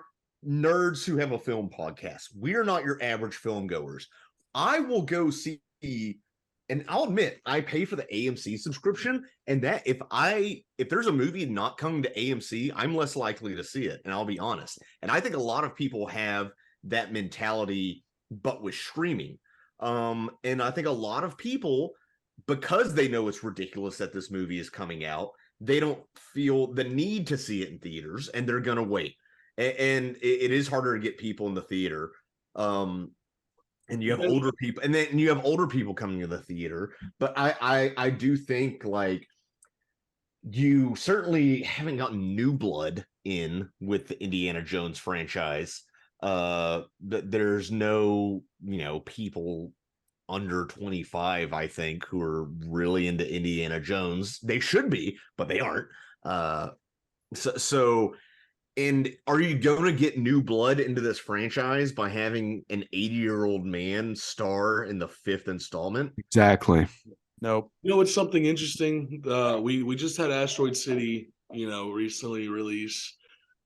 nerds who have a film podcast. We are not your average film goers. I will go see, and I'll admit, I pay for the AMC subscription, and that if there's a movie not coming to AMC, I'm less likely to see it. And I'll be honest. And I think a lot of people have that mentality, but with streaming. And I think a lot of people, because they know it's ridiculous that this movie is coming out, they don't feel the need to see it in theaters, and they're gonna wait. And it is harder to get people in the theater. And you have older people, and then you have older people coming to the theater. But I do think like you certainly haven't gotten new blood in with the Indiana Jones franchise. There's no, people under 25, I think, who are really into Indiana Jones. They should be, but they aren't. And are you going to get new blood into this franchise by having an 80-year-old man star in the 5th installment? Exactly. Nope. It's something interesting. We just had Asteroid City, recently release.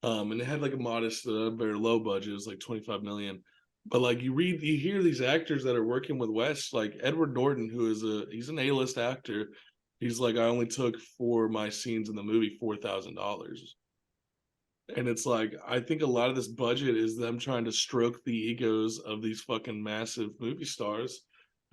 And it had like a modest, very low budget. It was like 25 million. But like you hear these actors that are working with Wes, like Edward Norton, he's an A-list actor. He's like, I only took for my scenes in the movie $4,000. And it's like, I think a lot of this budget is them trying to stroke the egos of these fucking massive movie stars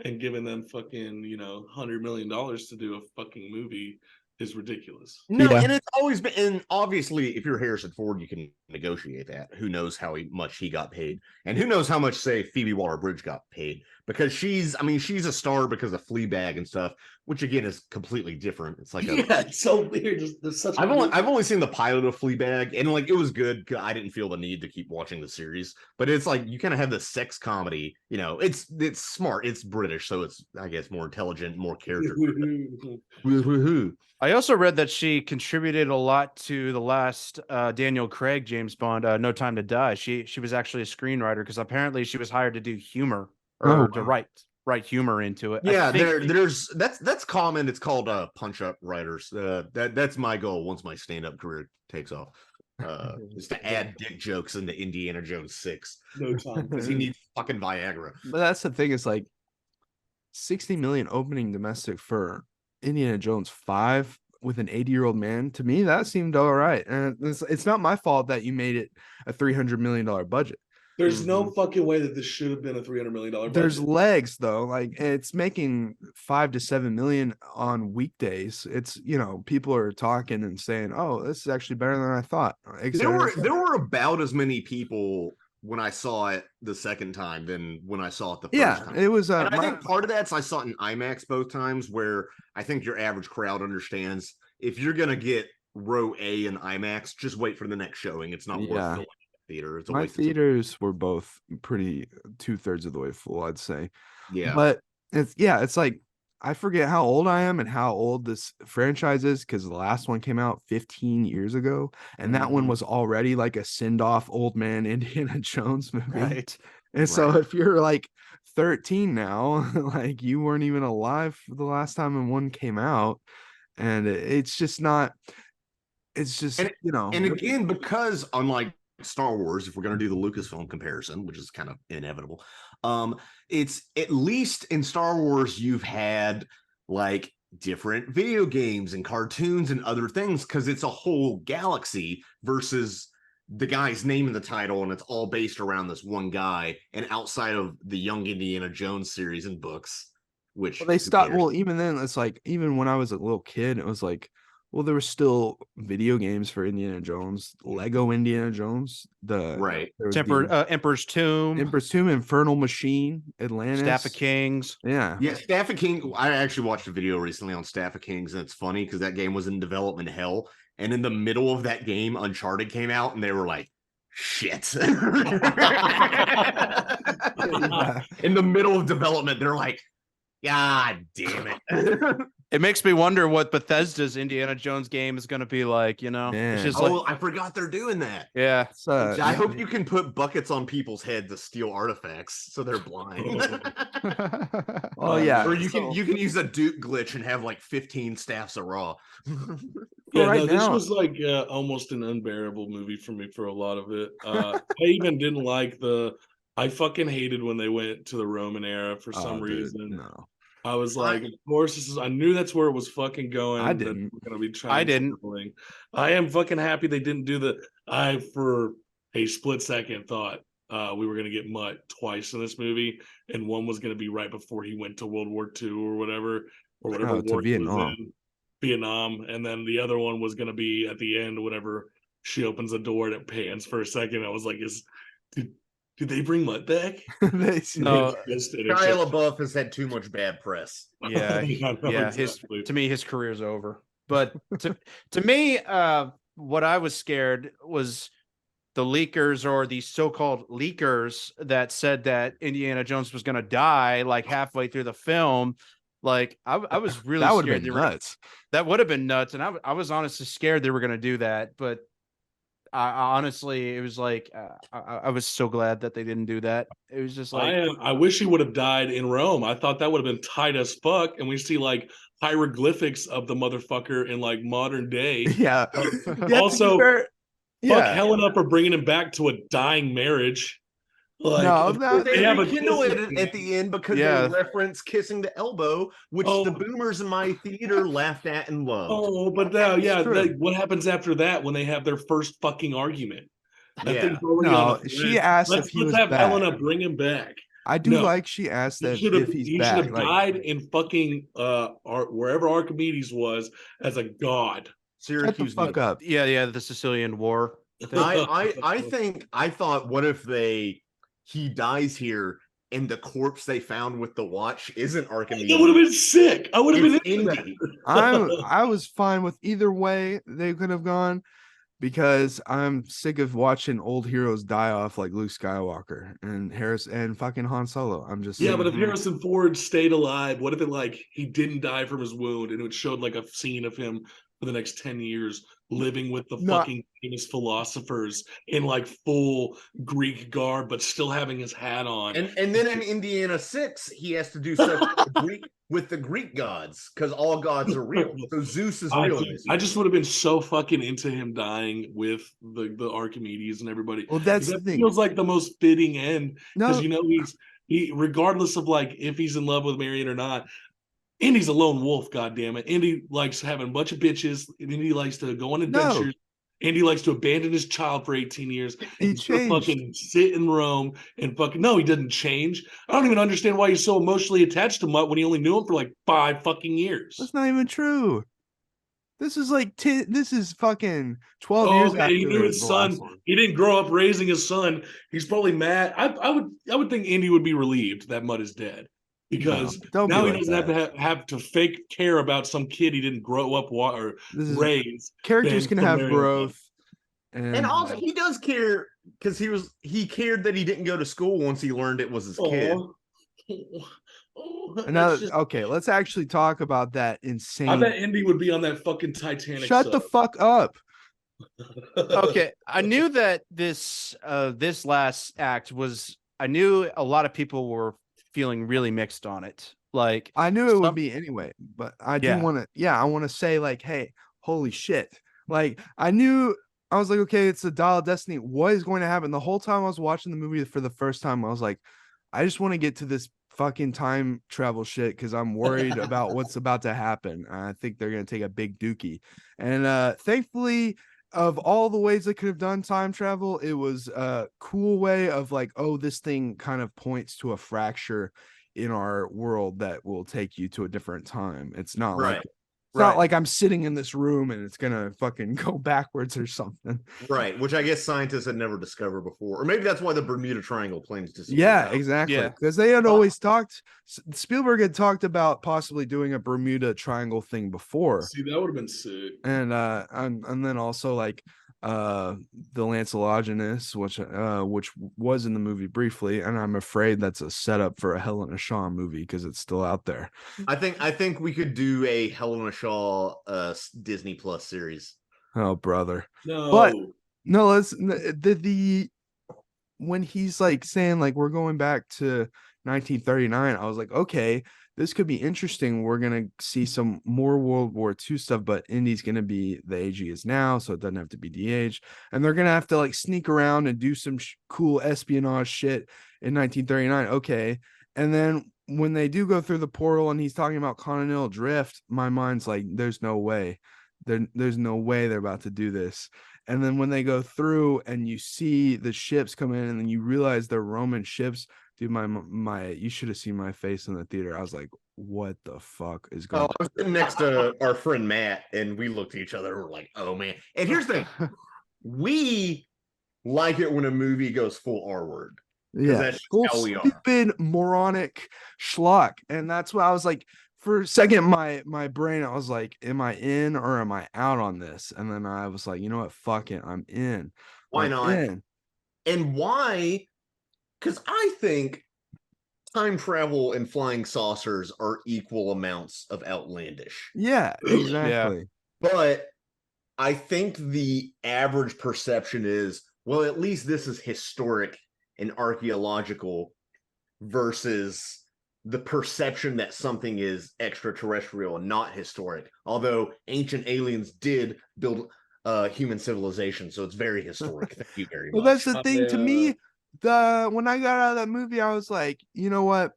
and giving them fucking, $100 million to do a fucking movie is ridiculous. No, Yeah. and it's always been, and obviously, if you're Harrison Ford, you can negotiate that. Who knows how much he got paid, and who knows how much, say, Phoebe Waller-Bridge got paid, because she's a star because of Fleabag and stuff, which again is completely different. It's like it's so weird. There's such. I've only seen the pilot of Fleabag, and like it was good. I didn't feel the need to keep watching the series, but it's like you kind of have the sex comedy. It's smart. It's British, so it's, I guess, more intelligent, more character. I also read that she contributed a lot to the last Daniel Craig James Bond, No Time to Die. She was actually a screenwriter because apparently she was hired to do humor or to write humor into it. Yeah, there's that's common. It's called punch up writers. That's my goal once my stand-up career takes off. Is to add dick jokes into Indiana Jones 6. No time. Because he needs fucking Viagra. But that's the thing, is like 60 million opening domestic for Indiana Jones 5 with an 80-year-old man. To me, that seemed all right. And it's not my fault that you made it a $300 million budget. There's no fucking way that this should have been a $300 million budget. There's legs though. Like it's making 5 to 7 million on weekdays. It's, people are talking and saying, "Oh, this is actually better than I thought." There were about as many people when I saw it the second time than when I saw it the first time. It was. And I think part of that's I saw it in IMAX both times, where I think your average crowd understands if you're gonna get row A in IMAX, just wait for the next showing. It's not worth filling the theater. It's my theaters were both pretty 2/3 of the way full, I'd say. Yeah, but it's like I forget how old I am and how old this franchise is, because the last one came out 15 years ago, and that one was already like a send-off old man Indiana Jones movie. Right. And so if you're like 13 now, like you weren't even alive the last time one came out, and it's just not. it's just, and again, because unlike Star Wars, if we're going to do the Lucasfilm comparison, which is kind of inevitable, it's at least in Star Wars you've had like different video games and cartoons and other things because it's a whole galaxy versus the guy's name in the title, and it's all based around this one guy, and outside of the Young Indiana Jones series and books, which they stopped. Well, even then, it's like, even when I was a little kid, it was like, well, there were still video games for Indiana Jones, Lego Indiana Jones, Emperor's Tomb, Infernal Machine, Atlantis, Staff of Kings. Yeah, Staff of Kings. I actually watched a video recently on Staff of Kings, and it's funny because that game was in development hell. And in the middle of that game, Uncharted came out, and they were like, shit. In the middle of development, they're like, God damn it. It makes me wonder what Bethesda's Indiana Jones game is going to be like, It's just I forgot they're doing that. Yeah. I hope you can put buckets on people's head to steal artifacts so they're blind. Yeah. Or you can use a Duke glitch and have like 15 staffs of raw. This was like almost an unbearable movie for me for a lot of it. I even didn't like I fucking hated when they went to the Roman era for some reason. No. I was like, of course, I knew that's where it was fucking going. I didn't. We're gonna be trying. I am fucking happy they didn't do I, for a split second, thought we were gonna get Mutt twice in this movie, and one was gonna be right before he went to World War II or whatever war to Vietnam. Vietnam, and then the other one was gonna be at the end whenever she opens the door and it pans for a second. I was like, did they bring Mutt back? No. Shia LaBeouf has had too much bad press. Yeah, exactly. To me, his career's over. But to me, what I was scared was the leakers, or the so-called leakers, that said that Indiana Jones was going to die like halfway through the film. Like I was really that scared. Would have been nuts. That would have been nuts, and I was honestly scared they were going to do that, but. Honestly, it was like I was so glad that they didn't do that. It was just like I wish he would have died in Rome. I thought that would have been tight as fuck, and we see like hieroglyphics of the motherfucker in like modern day. Yeah. Also, fuck Helena for bringing him back to a dying marriage. Like, they have a kindle at the end because they reference kissing the elbow, which the boomers in my theater laughed at and loved. Oh, but now, what happens after that when they have their first fucking argument? She asked if he was back. Let's have Helena bring him back. I do like she asked that if he's back. He should have died in fucking wherever Archimedes was as a god. Syracuse. Shut the fuck up. Yeah, the Sicilian War. I thought, what if he dies here, and the corpse they found with the watch isn't Archimedes? That would have been sick. I would have been into that. I was fine with either way they could have gone, because I'm sick of watching old heroes die off like Luke Skywalker and fucking Han Solo. I'm just but if Harrison Ford stayed alive, what if it like he didn't die from his wound, and it showed like a scene of him for the next 10 years living with the fucking famous philosophers in like full Greek garb, but still having his hat on. And then in Indiana 6, he has to do stuff with the Greek gods, because all gods are real. So Zeus is real. I just would have been so fucking into him dying with the Archimedes and everybody. Well, that's the thing. Feels like the most fitting end, because he regardless of like if he's in love with Marion or not. Indy's a lone wolf, goddammit. Indy likes having a bunch of bitches. Indy likes to go on adventures. Indy likes to abandon his child for 18 years. He changed. Fucking sit in Rome and fucking... No, he didn't change. I don't even understand why he's so emotionally attached to Mutt when he only knew him for like 5 fucking years. That's not even true. This is like this is fucking 12 years after he knew his son. He didn't grow up raising his son. He's probably mad. I would think Indy would be relieved that Mutt is dead. Because now he doesn't have to fake care about some kid he didn't grow up or raise. Characters can have growth. And also he does care, because he cared that he didn't go to school once he learned it was his kid. Okay, let's actually talk about that insane. I bet Indy would be on that fucking Titanic. Shut the fuck up. Okay, I knew that this last act was. I knew a lot of people were feeling really mixed on it. Like, I knew it would be anyway, but I do want to. Yeah, I want to say like, hey, holy shit! Like I knew, I was like, okay, it's the dial of destiny. What is going to happen? The whole time I was watching the movie for the first time, I was like, I just want to get to this fucking time travel shit because I'm worried about what's about to happen. I think they're gonna take a big dookie. And thankfully, of all the ways they could have done time travel, it was a cool way of like, oh, this thing kind of points to a fracture in our world that will take you to a different time. It's not like Right. it's not like I'm sitting in this room and it's gonna fucking go backwards or something. Right, which I guess scientists had never discovered before, or maybe that's why the Bermuda Triangle claims to. Yeah, exactly. Yeah. Because they had always talked. Spielberg had talked about possibly doing a Bermuda Triangle thing before, See, that would have been sick. and then also like the Lancelogenus, which was in the movie briefly, and I'm afraid that's a setup for a Helena Shaw movie because it's still out there. I think we could do a Helena Shaw Disney Plus series. Oh, brother. No, But no, let's the when he's like saying like we're going back to 1939, I was like, okay, this could be interesting. We're gonna see some more World War II stuff, but Indy's gonna be the age he is now, so it doesn't have to be the age. And they're gonna have to like sneak around and do some cool espionage shit in 1939. Okay, and then when they do go through the portal and he's talking about continental drift, my mind's like, there's no way. There's no way they're about to do this. And then when they go through and you see the ships come in and then you realize they're Roman ships, dude, my you should have seen my face in the theater. I was like, what the fuck is going I was sitting next to our friend Matt, and we looked at each other and we're like, oh man. And here's the thing, we like it when a movie goes full R word. Yeah, That's full how we are. stupid moronic schlock. And that's why I was like, for a second, my brain, I was like, am I in or am I out on this? And then I was like, you know what? Fuck it. I'm in. Why I'm not? in. And why? Because I think time travel and flying saucers are equal amounts of outlandish. Yeah, exactly. But I think the average perception is, well, at least this is historic and archaeological versus the perception that something is extraterrestrial and not historic. Although ancient aliens did build human civilization, so it's very historic. Thank you very much. Well, that's the thing to me. When I got out of that movie, I was like, you know what?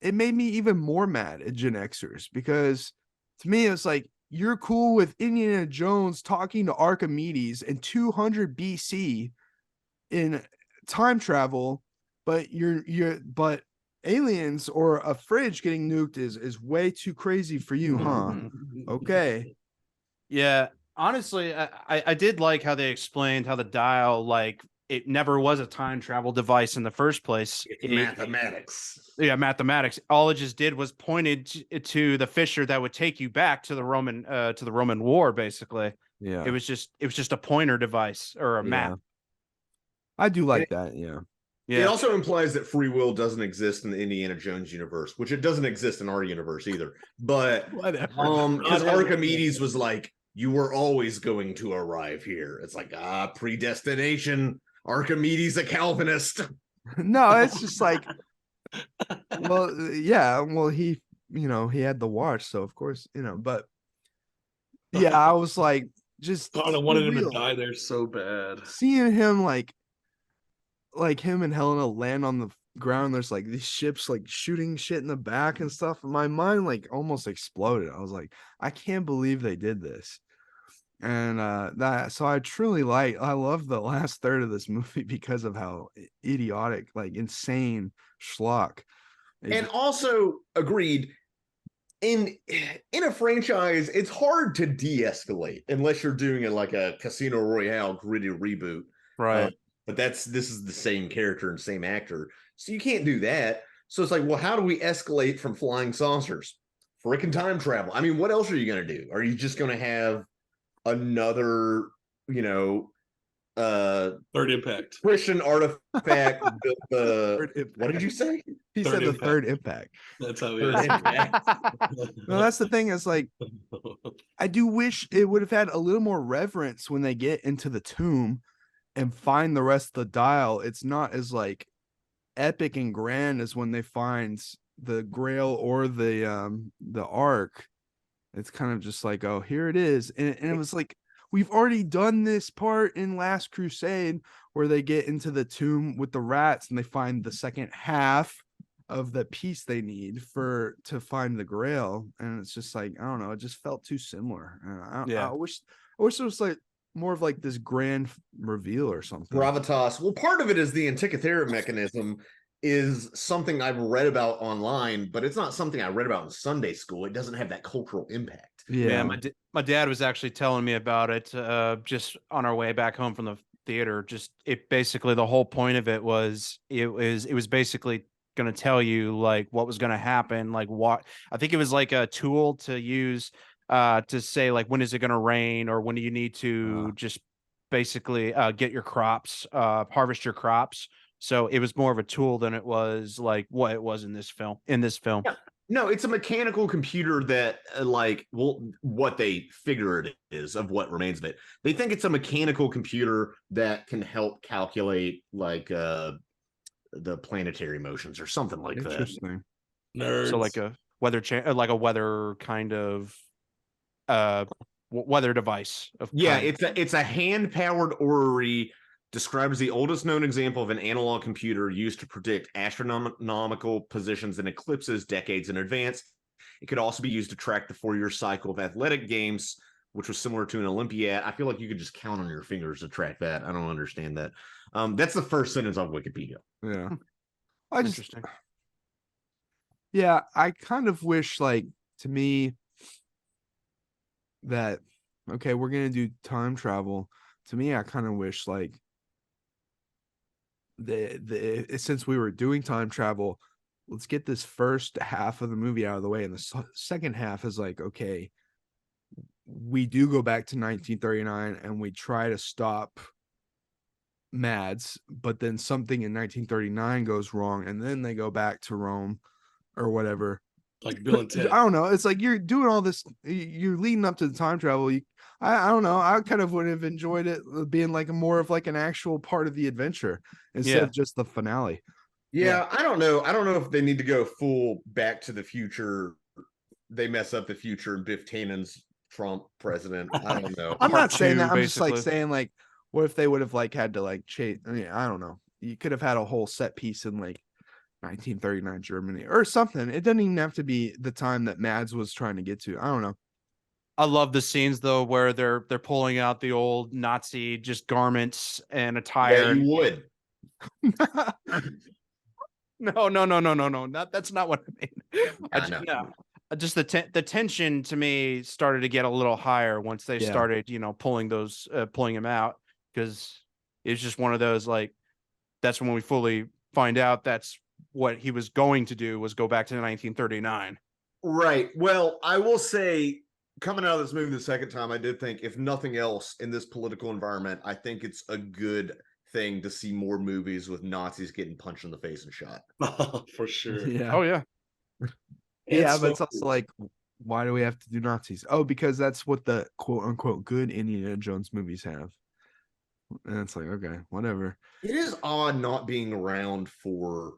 It made me even more mad at Gen Xers because to me, it's like, you're cool with Indiana Jones talking to Archimedes in 200 BC in time travel, but but aliens or a fridge getting nuked is way too crazy for you, huh? Okay. Yeah, honestly, I did like how they explained how the dial, like, it never was a time travel device in the first place. Mathematics. Yeah, mathematics. All it just did was pointed to the fissure that would take you back to the Roman War. Basically, Yeah, it was just a pointer device or a map. I do like that. Yeah. It also implies that free will doesn't exist in the Indiana Jones universe, which it doesn't exist in our universe either. But because Archimedes was like, you were always going to arrive here. It's like, predestination. Archimedes a Calvinist. No, it's just like, well, yeah, well, he had the watch, so of course, but yeah, I was like, just God, I wanted him to die there so bad. Seeing him like him and Helena land on the ground, there's like these ships like shooting shit in the back and stuff. My mind like almost exploded. I was like, I can't believe they did this. And so I love the last third of this movie because of how idiotic, like insane schlock. And also agreed, in a franchise, it's hard to de-escalate unless you're doing it like a Casino Royale gritty reboot. Right. But this is the same character and same actor. So you can't do that. So it's like, well, how do we escalate from flying saucers? Freaking time travel. I mean, what else are you going to do? Are you just going to have another, Third Impact Christian artifact? What did you say? He said the Third Impact. That's how he Third is. Impact. No, that's the thing. Is like, I do wish it would have had a little more reverence when they get into the tomb and find the rest of the dial. It's not as like epic and grand as when they find the Grail or the Ark. It's kind of just like, oh, here it is, and it was like, we've already done this part in Last Crusade where they get into the tomb with the rats and they find the second half of the piece they need to find the Grail, and it's just like, I don't know, it just felt too similar. I wish it was like more of like this grand reveal or something. Gravitas. Well, part of it is the Antikythera mechanism is something I've read about online, but it's not something I read about in Sunday school. It doesn't have that cultural impact. Yeah, my dad was actually telling me about it just on our way back home from the theater. Just it basically, the whole point of it was basically going to tell you like what was going to happen, like what I think it was like a tool to use to say like when is it going to rain, or when do you need to just basically get your crops, harvest your crops. So it was more of a tool than it was like what it was in this film. Yeah. No, it's a mechanical computer that what they figure it is of what remains of it. They think it's a mechanical computer that can help calculate like the planetary motions or something like that. Interesting. Nerds. So like a weather kind of weather device of it's a hand-powered orrery, described as the oldest known example of an analog computer used to predict astronomical positions and eclipses decades in advance. It could also be used to track the 4-year cycle of athletic games, which was similar to an Olympiad. I feel like you could just count on your fingers to track that. I don't understand that. That's the first sentence on Wikipedia. Yeah. Interesting. Yeah, I kind of wish, like, to me, that, okay, we're going to do time travel. To me, I kind of wish, like, since we were doing time travel, let's get this first half of the movie out of the way, and the second half is like, okay, we do go back to 1939 and we try to stop Mads, but then something in 1939 goes wrong, and then they go back to Rome or whatever. Like Bill and Ted. I don't know. It's like you're doing all this. You're leading up to the time travel. I don't know. I kind of would have enjoyed it being like more of like an actual part of the adventure instead of just the finale. Yeah, I don't know. I don't know if they need to go full Back to the Future. They mess up the future and Biff Tannen's Trump president. I don't know. I'm not saying that. I'm just like saying like, what if they would have like had to like chase? I mean, I don't know. You could have had a whole set piece in like 1939 Germany or something. It doesn't even have to be the time that Mads was trying to get to. I don't know. I love the scenes though where they're pulling out the old Nazi just garments and attire. Yeah, you would. No. That's not what I mean. Just the tension to me started to get a little higher once they started, pulling him out, because it's just one of those, like, that's when we fully find out that's what he was going to do, was go back to 1939. Right. Well, I will say, coming out of this movie the second time, I did think, if nothing else, in this political environment, I think it's a good thing to see more movies with Nazis getting punched in the face and shot. For sure. Yeah. Oh yeah. Yeah, but it's also like, why do we have to do Nazis? Oh, because that's what the quote unquote good Indiana Jones movies have. And it's like, okay, whatever. It is odd not being around for,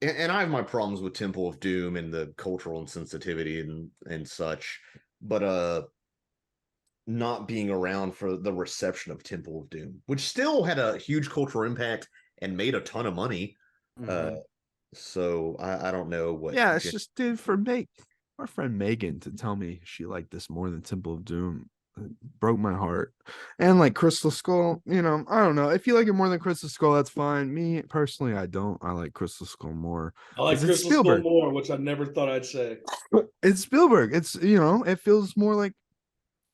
and I have my problems with Temple of Doom and the cultural insensitivity and such, but not being around for the reception of Temple of Doom, which still had a huge cultural impact and made a ton of money. Mm-hmm. So I don't know what. Yeah, it's just, dude, for our friend Megan to tell me she liked this more than Temple of Doom, it broke my heart. And like Crystal Skull, I don't know. If you like it more than Crystal Skull, that's fine. Me personally, I don't. I like Crystal Skull more. I like Crystal Skull more, which I never thought I'd say. It's Spielberg. It's it feels more like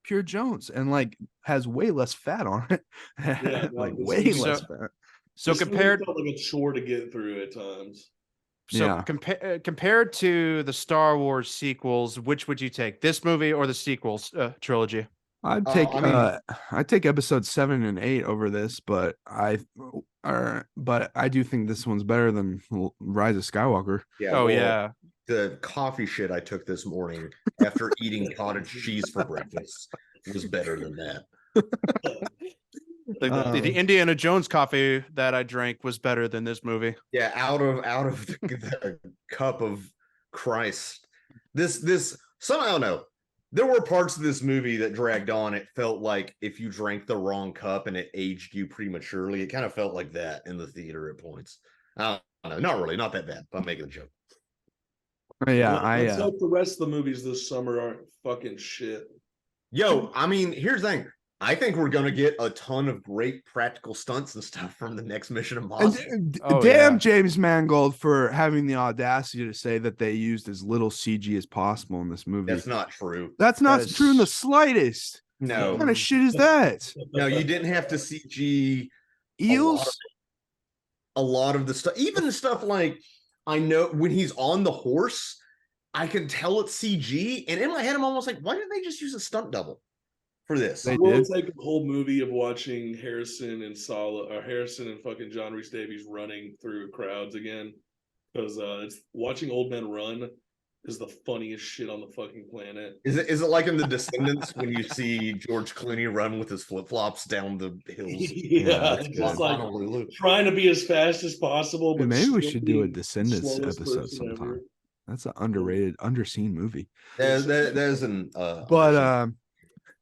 pure Jones and like has way less fat on it. Yeah, like way less fat. So compared, felt like a chore to get through at times. So compared to the Star Wars sequels, which would you take, this movie or the sequels trilogy? I'd take episode 7 and 8 over this, but I do think this one's better than Rise of Skywalker. Yeah. The coffee shit I took this morning after eating cottage cheese for breakfast was better than that. The Indiana Jones coffee that I drank was better than this movie. Yeah, out of the cup of Christ. This some, I don't know. There were parts of this movie that dragged on. It felt like if you drank the wrong cup and it aged you prematurely, it kind of felt like that in the theater at points. I don't know, not really, not that bad. I'm making a joke. Yeah, Let's hope the rest of the movies this summer aren't fucking shit. Yo, I mean, here's the thing. I think we're gonna get a ton of great practical stunts and stuff from the next Mission Impossible. Damn James Mangold for having the audacity to say that they used as little CG as possible in this movie. That's not true. That's not true in the slightest. No. What kind of shit is that? No, you didn't have to CG eels. A lot of the stuff, even the stuff like I know when he's on the horse, I can tell it's CG, and in my head, I'm almost like, why didn't they just use a stunt double for this? It's like a whole movie of watching Harrison and Sallah, or Harrison and fucking John Rhys-Davies running through crowds again, because it's watching old men run is the funniest shit on the fucking planet. Is it like in The Descendants when you see George Clooney run with his flip-flops down the hills? Yeah, it's just like trying to be as fast as possible. But maybe we should do a Descendants episode sometime. Ever. That's an underrated, underseen movie. There's an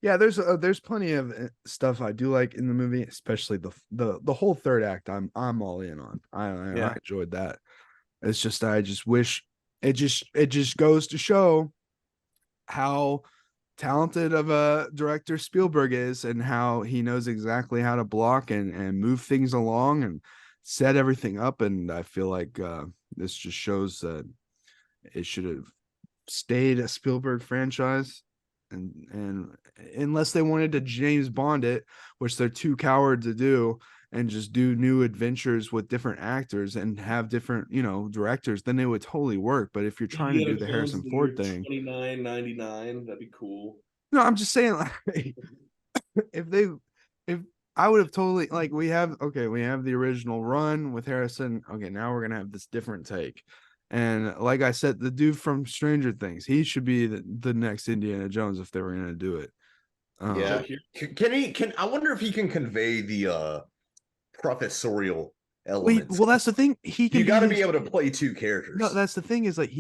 yeah, there's plenty of stuff I do like in the movie, especially the whole third act. I'm all in on. I enjoyed that. It's just I just wish it just goes to show how talented of a director Spielberg is and how he knows exactly how to block and move things along and set everything up. And I feel like this just shows that it should have stayed a Spielberg franchise. And unless they wanted to James Bond it, which they're too coward to do, and just do new adventures with different actors and have different, directors, then it would totally work. But if you're trying to do the Harrison Ford thing, $29.99, that'd be cool. No, I'm just saying, like, if I would have totally, like, we have the original run with Harrison. Okay, now we're gonna have this different take. And like I said, the dude from Stranger Things, he should be the next Indiana Jones if they were gonna do it. Yeah. Can I wonder if he can convey the professorial elements? Well, that's the thing. You got to be able to play two characters. No, that's the thing is, like,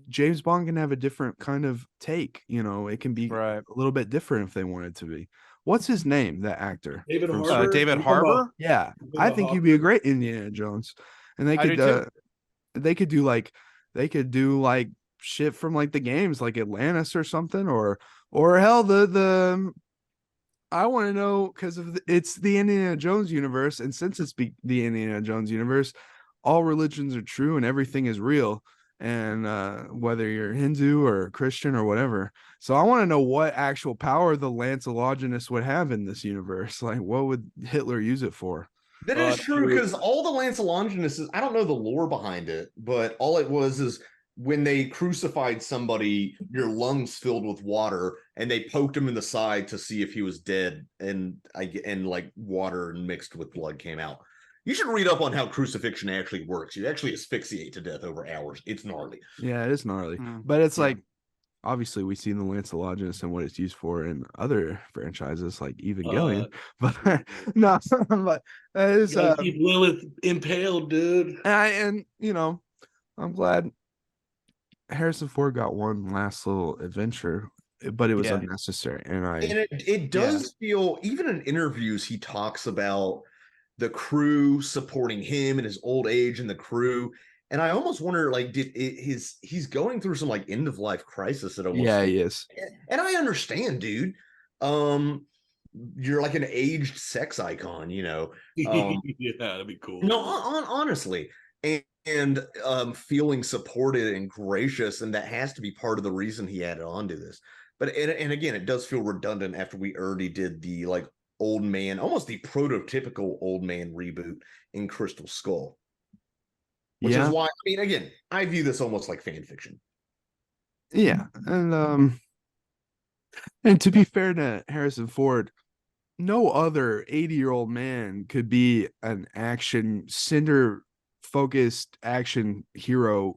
James Bond can have a different kind of take. It can be a little bit different if they want it to be. What's his name? That actor, David Harbour. David Harbour. Yeah, I think he'd be a great Indiana Jones, and they could do like shit from like the games, like Atlantis or something, or hell, the I want to know, because it's the Indiana Jones universe, and since it's the Indiana Jones universe, all religions are true and everything is real, and whether you're Hindu or Christian or whatever. So I want to know what actual power the Lancelotogenists would have in this universe. Like, what would Hitler use it for? That is true, because all the Lancelotogenists, I don't know the lore behind it, but all it was is when they crucified somebody, your lungs filled with water, and they poked him in the side to see if he was dead, and like water mixed with blood came out. You should read up on how crucifixion actually works. You actually asphyxiate to death over hours. It's gnarly. Yeah, it is gnarly. But it's like, obviously we've seen the Lancelotogenists and what it's used for in other franchises like Evangelion, but no, but it's keep Lilith impaled, dude. And I'm glad Harrison Ford got one last little adventure, but it was unnecessary. And it does feel, even in interviews, he talks about the crew supporting him in his old age and the crew. And I almost wonder, like, he's going through some like end of life crisis at almost. Yeah, he is. And I understand, dude. You're like an aged sex icon, yeah, that'd be cool. No, honestly, and feeling supported and gracious, and that has to be part of the reason he added on to this. But and again, it does feel redundant after we already did the like old man, almost the prototypical old man reboot in Crystal Skull. Which is why, I mean, again, I view this almost like fan fiction. Yeah, and to be fair to Harrison Ford, no other 80-year-old man could be an focused action hero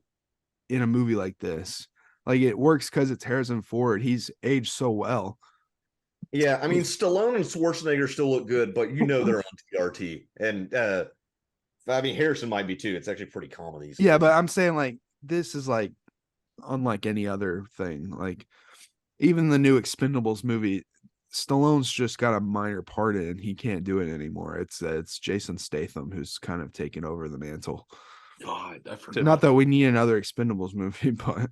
in a movie like this. Like, it works because it's Harrison Ford. He's aged so well. Yeah, I mean, Stallone and Schwarzenegger still look good, but they're on TRT. And I mean, Harrison might be too. It's actually pretty common these days. Yeah, but I'm saying, like, this is like unlike any other thing. Like, even the new Expendables movie, Stallone's just got a minor part in. He can't do it anymore. It's Jason Statham who's kind of taken over the mantle. God, I forgot. Not that we need another Expendables movie, but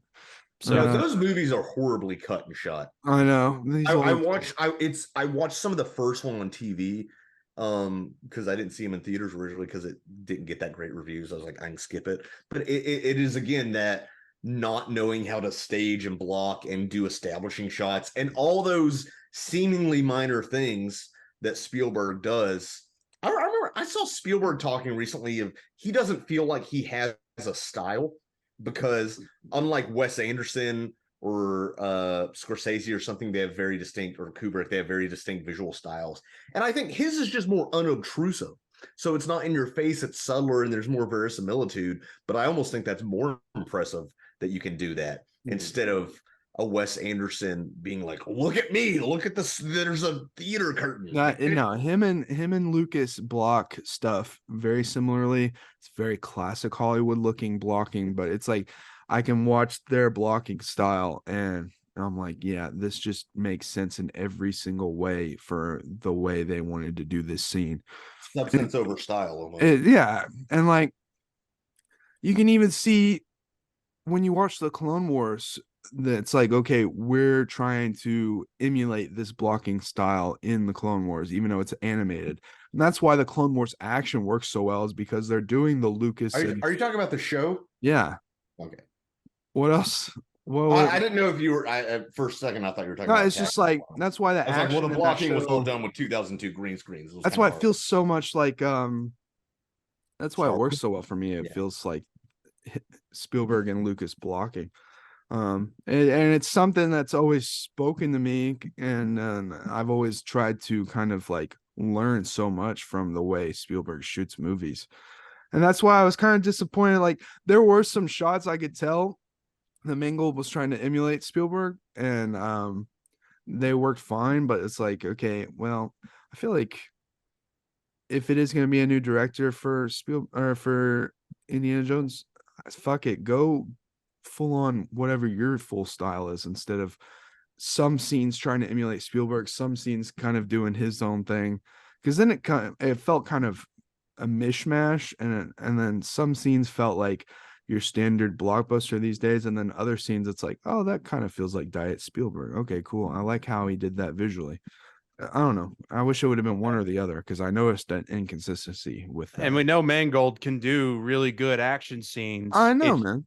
So those movies are horribly cut and shot. I know. I watched some of the first one on TV because I didn't see them in theaters originally because it didn't get that great reviews. I was like, I can skip it. But it is again that not knowing how to stage and block and do establishing shots and all those seemingly minor things that Spielberg does. I remember I saw Spielberg talking recently of he doesn't feel like he has a style because unlike Wes Anderson or Scorsese or something, they have very distinct, or Kubrick, they have very distinct visual styles. And I think his is just more unobtrusive. So it's not in your face, it's subtler, and there's more verisimilitude. But I almost think that's more impressive that you can do that instead of a Wes Anderson being like, look at me, look at this, there's a theater curtain. No, him and Lucas block stuff very similarly. It's very classic Hollywood looking blocking, but it's like I can watch their blocking style and I'm like, yeah, this just makes sense in every single way for the way they wanted to do this scene. Substance over style almost. Yeah, and like you can even see when you watch the Clone Wars, that's like, okay, we're trying to emulate this blocking style in the Clone Wars, even though it's animated. And that's why the Clone Wars action works so well, is because they're doing the Lucas. Are you talking about the show? Yeah. Okay. What else? Well, I didn't know if you were. For a second, I thought you were talking. No, about it's just like that's why the action. Well, the blocking was all done with 2002 green screens. That's why it feels so much like. That's why it works so well for me. It feels like Spielberg and Lucas blocking. And it's something that's always spoken to me, and I've always tried to kind of like learn so much from the way Spielberg shoots movies. And that's why I was kind of disappointed. Like there were some shots I could tell that Mangold was trying to emulate Spielberg, and they worked fine, but it's like, okay, well, I feel like if it is going to be a new director for for Indiana Jones, fuck it, go full on whatever your full style is, instead of some scenes trying to emulate Spielberg, some scenes kind of doing his own thing, because then it felt kind of a mishmash, and then some scenes felt like your standard blockbuster these days, and then other scenes it's like, oh, that kind of feels like Diet Spielberg. Okay, cool, I like how he did that visually. I don't know, I wish it would have been one or the other, because I noticed that inconsistency with that. And we know Mangold can do really good action scenes. I know, man.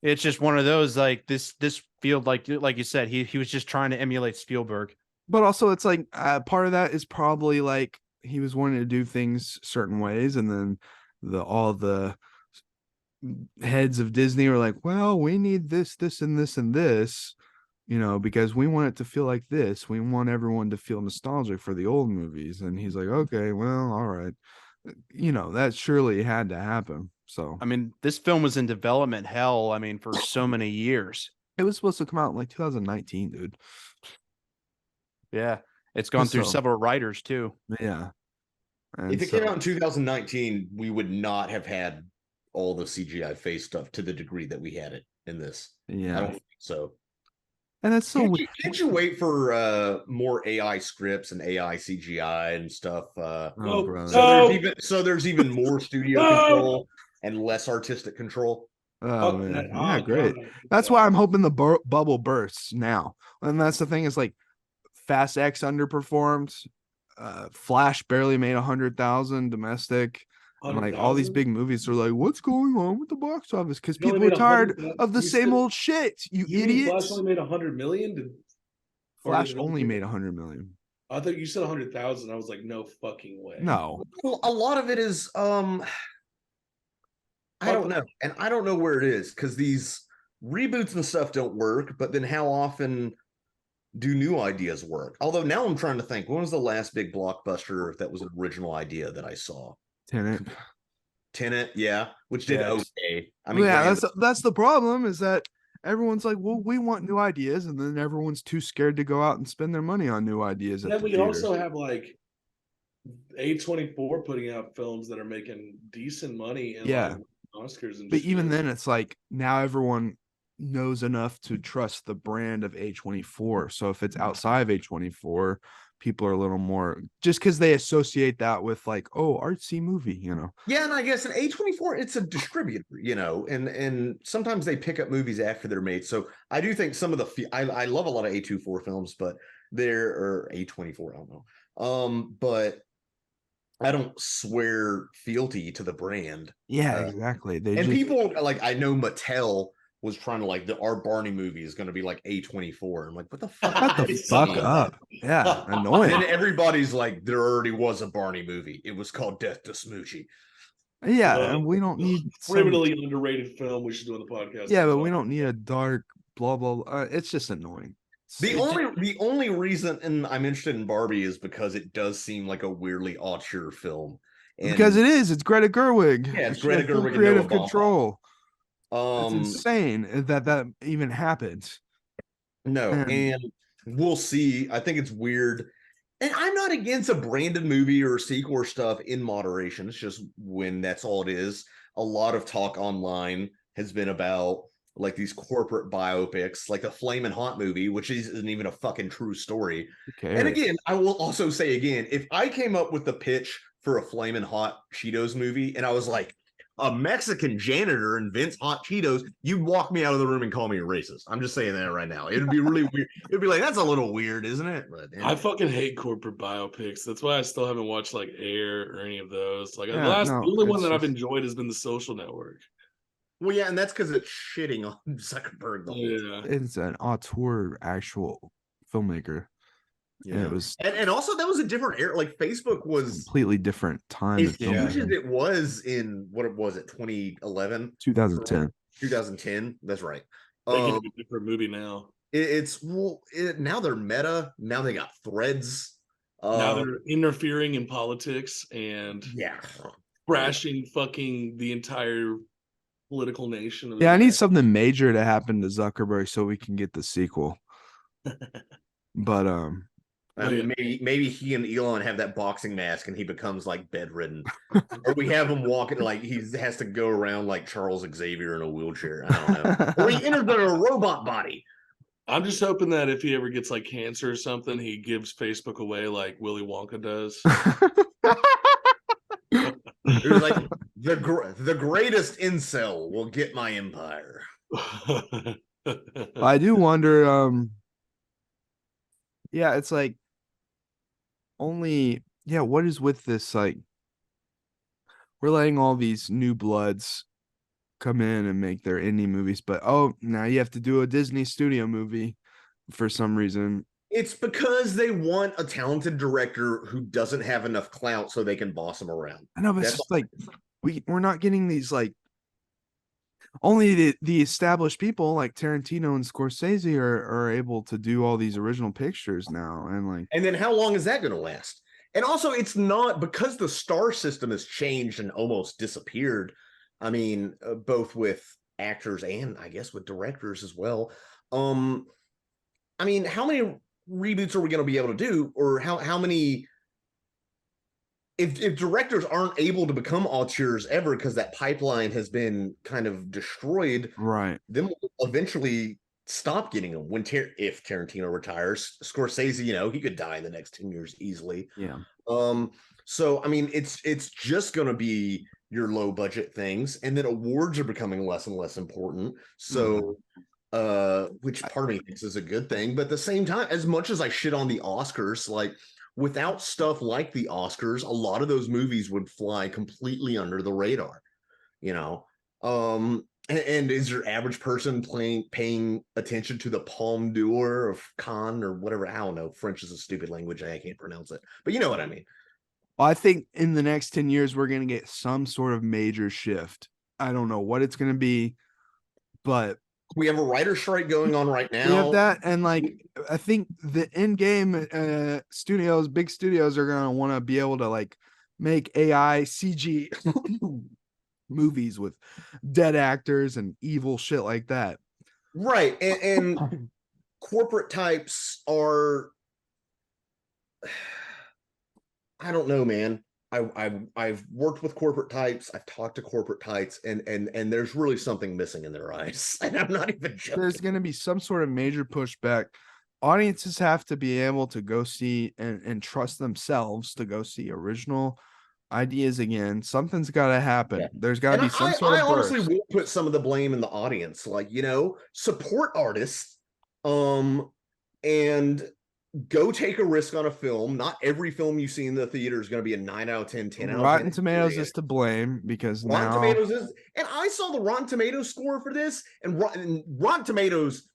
It's just one of those, like this field, like you said, he was just trying to emulate Spielberg. But also it's like part of that is probably like he was wanting to do things certain ways, and then all the heads of Disney were like, well, we need this and this and this, because we want it to feel like this. We want everyone to feel nostalgic for the old movies. And he's like, okay, well, all right. That surely had to happen. So, I mean, this film was in development hell, for so many years. It was supposed to come out in like 2019, dude. Yeah. It's gone through several writers too. Yeah. And if it came out in 2019, we would not have had all the CGI face stuff to the degree that we had it in this. Yeah. I don't think so. And that's so can't you wait for more AI scripts and AI CGI and stuff? So there's even more studio control and less artistic control. Oh man, yeah, great. That's why I'm hoping the bubble bursts now. And that's the thing, is like Fast X underperformed. Flash barely made 100,000 domestic. And like all these big movies are like, what's going on with the box office? Because people are tired of the same old shit. You idiots. Flash only made 100 million. Flash only made 100 million. I thought you said 100,000. I was like, no fucking way. No. Well, a lot of it is I don't know. And I don't know where it is, because these reboots and stuff don't work, but then how often do new ideas work? Although now I'm trying to think, when was the last big blockbuster that was an original idea that I saw? Tenet, yeah, which did okay. I mean, that's the problem, is that everyone's like, well, we want new ideas, and then everyone's too scared to go out and spend their money on new ideas. And then we also have like A24 putting out films that are making decent money and like Oscars, and but even then, it's like now everyone, knows enough to trust the brand of A24. So if it's outside of A24, people are a little more, just because they associate that with like, oh, artsy movie, you know. Yeah, and I guess an A24, it's a distributor, you know, and sometimes they pick up movies after they're made. So I do think some of the I love a lot of A24 films, but they're or A24, I don't know. But I don't swear fealty to the brand. Yeah, exactly. They And just, people like, I know Mattel was trying to like our Barney movie is going to be like A24. I'm like, what the fuck? shut the fuck up. Yeah, And annoying. then everybody's like, there already was a Barney movie. It was called Death to Smoochie. Yeah, and we don't need some, criminally underrated film we should do on the podcast. yeah, but we don't need a dark blah blah. It's just annoying. The only reason and I'm interested in Barbie is because it does seem like a weirdly auteur film. And Because it is. It's Greta Gerwig. Yeah, it's She had Greta full Gerwig and creative Noah Baumbach. control. It's insane that even happened. No, and we'll see. I think it's weird. And I'm not against a branded movie or sequel or stuff in moderation. It's just when that's all it is. A lot of talk online has been about like these corporate biopics, like the Flamin' Hot movie, which isn't even a fucking true story. Okay. And again, I will also say again, if I came up with the pitch for a Flamin' Hot Cheetos movie and I was like, a Mexican janitor invents hot Cheetos, you'd walk me out of the room and call me a racist. I'm just saying that right now. It'd be really weird. It'd be like, that's a little weird, isn't it? But I fucking hate corporate biopics. That's why I still haven't watched like Air or any of those. Like Yeah, the only one it's that I've just- enjoyed has been The Social Network. well, yeah, and that's because it's shitting on Zuckerberg the whole time. Yeah. It's an auteur actual filmmaker. Yeah. And it was And also that was a different era. Like Facebook was completely different time. as to huge as filmmaking. it was in what it was it 2011 2010. 2010. That's right. They can do a different movie now. Now they're Meta. Now they got Threads. Now they're interfering in politics and yeah, crashing fucking the entire political nation. Yeah, I need something major to happen to Zuckerberg so we can get the sequel. But I mean, maybe he and Elon have that boxing mask and he becomes like bedridden, or we have him walking like he has to go around like Charles Xavier in a wheelchair. I don't know, or he enters a robot body. I'm just hoping that if he ever gets like cancer or something, he gives Facebook away like Willy Wonka does. It was like the greatest incel will get my empire. I do wonder, yeah, it's like what is with this? Like, we're letting all these new bloods come in and make their indie movies, but now you have to do a Disney studio movie for some reason. It's because they want a talented director who doesn't have enough clout so they can boss him around. I know, but it's just like we're not getting these like only the established people like Tarantino and Scorsese are able to do all these original pictures now, and then how long is that going to last? And also, it's not because the star system has changed and almost disappeared. I mean, both with actors and I guess with directors as well. I mean, how many reboots are we going to be able to do, or how many? If directors aren't able to become auteurs ever because that pipeline has been kind of destroyed, right? Then we'll eventually stop getting them. If Tarantino retires, Scorsese, he could die in the next 10 years easily. Yeah. So I mean, it's just going to be your low budget things, and then awards are becoming less and less important. So. Which part of me thinks is a good thing, but at the same time, as much as I shit on the Oscars, like without stuff like the Oscars, a lot of those movies would fly completely under the radar, and is your average person paying attention to the Palme d'Or of Cannes or whatever? I don't know. French is a stupid language. I can't pronounce it, but you know what I mean. Well, I think in the next 10 years, we're going to get some sort of major shift. I don't know what it's going to be, but we have a writer's strike going on right now. We have that, and like I think the in-game big studios are gonna want to be able to like make AI CG movies with dead actors and evil shit like that. Right, and corporate types are, I don't know, man. I've worked with corporate types. I've talked to corporate types, and there's really something missing in their eyes. And I'm not even joking. There's going to be some sort of major pushback. Audiences have to be able to go see and trust themselves to go see original ideas again. Something's got to happen. Yeah. There's got to be some sort of I honestly burst. will put some of the blame in the audience. Like, support artists, and go take a risk on a film. Not every film you see in the theater is going to be a 9 out of 10, 10 out of 10. Rotten Tomatoes is to blame because Rotten Tomatoes is, and I saw the Rotten Tomatoes score for this, and Rotten Tomatoes,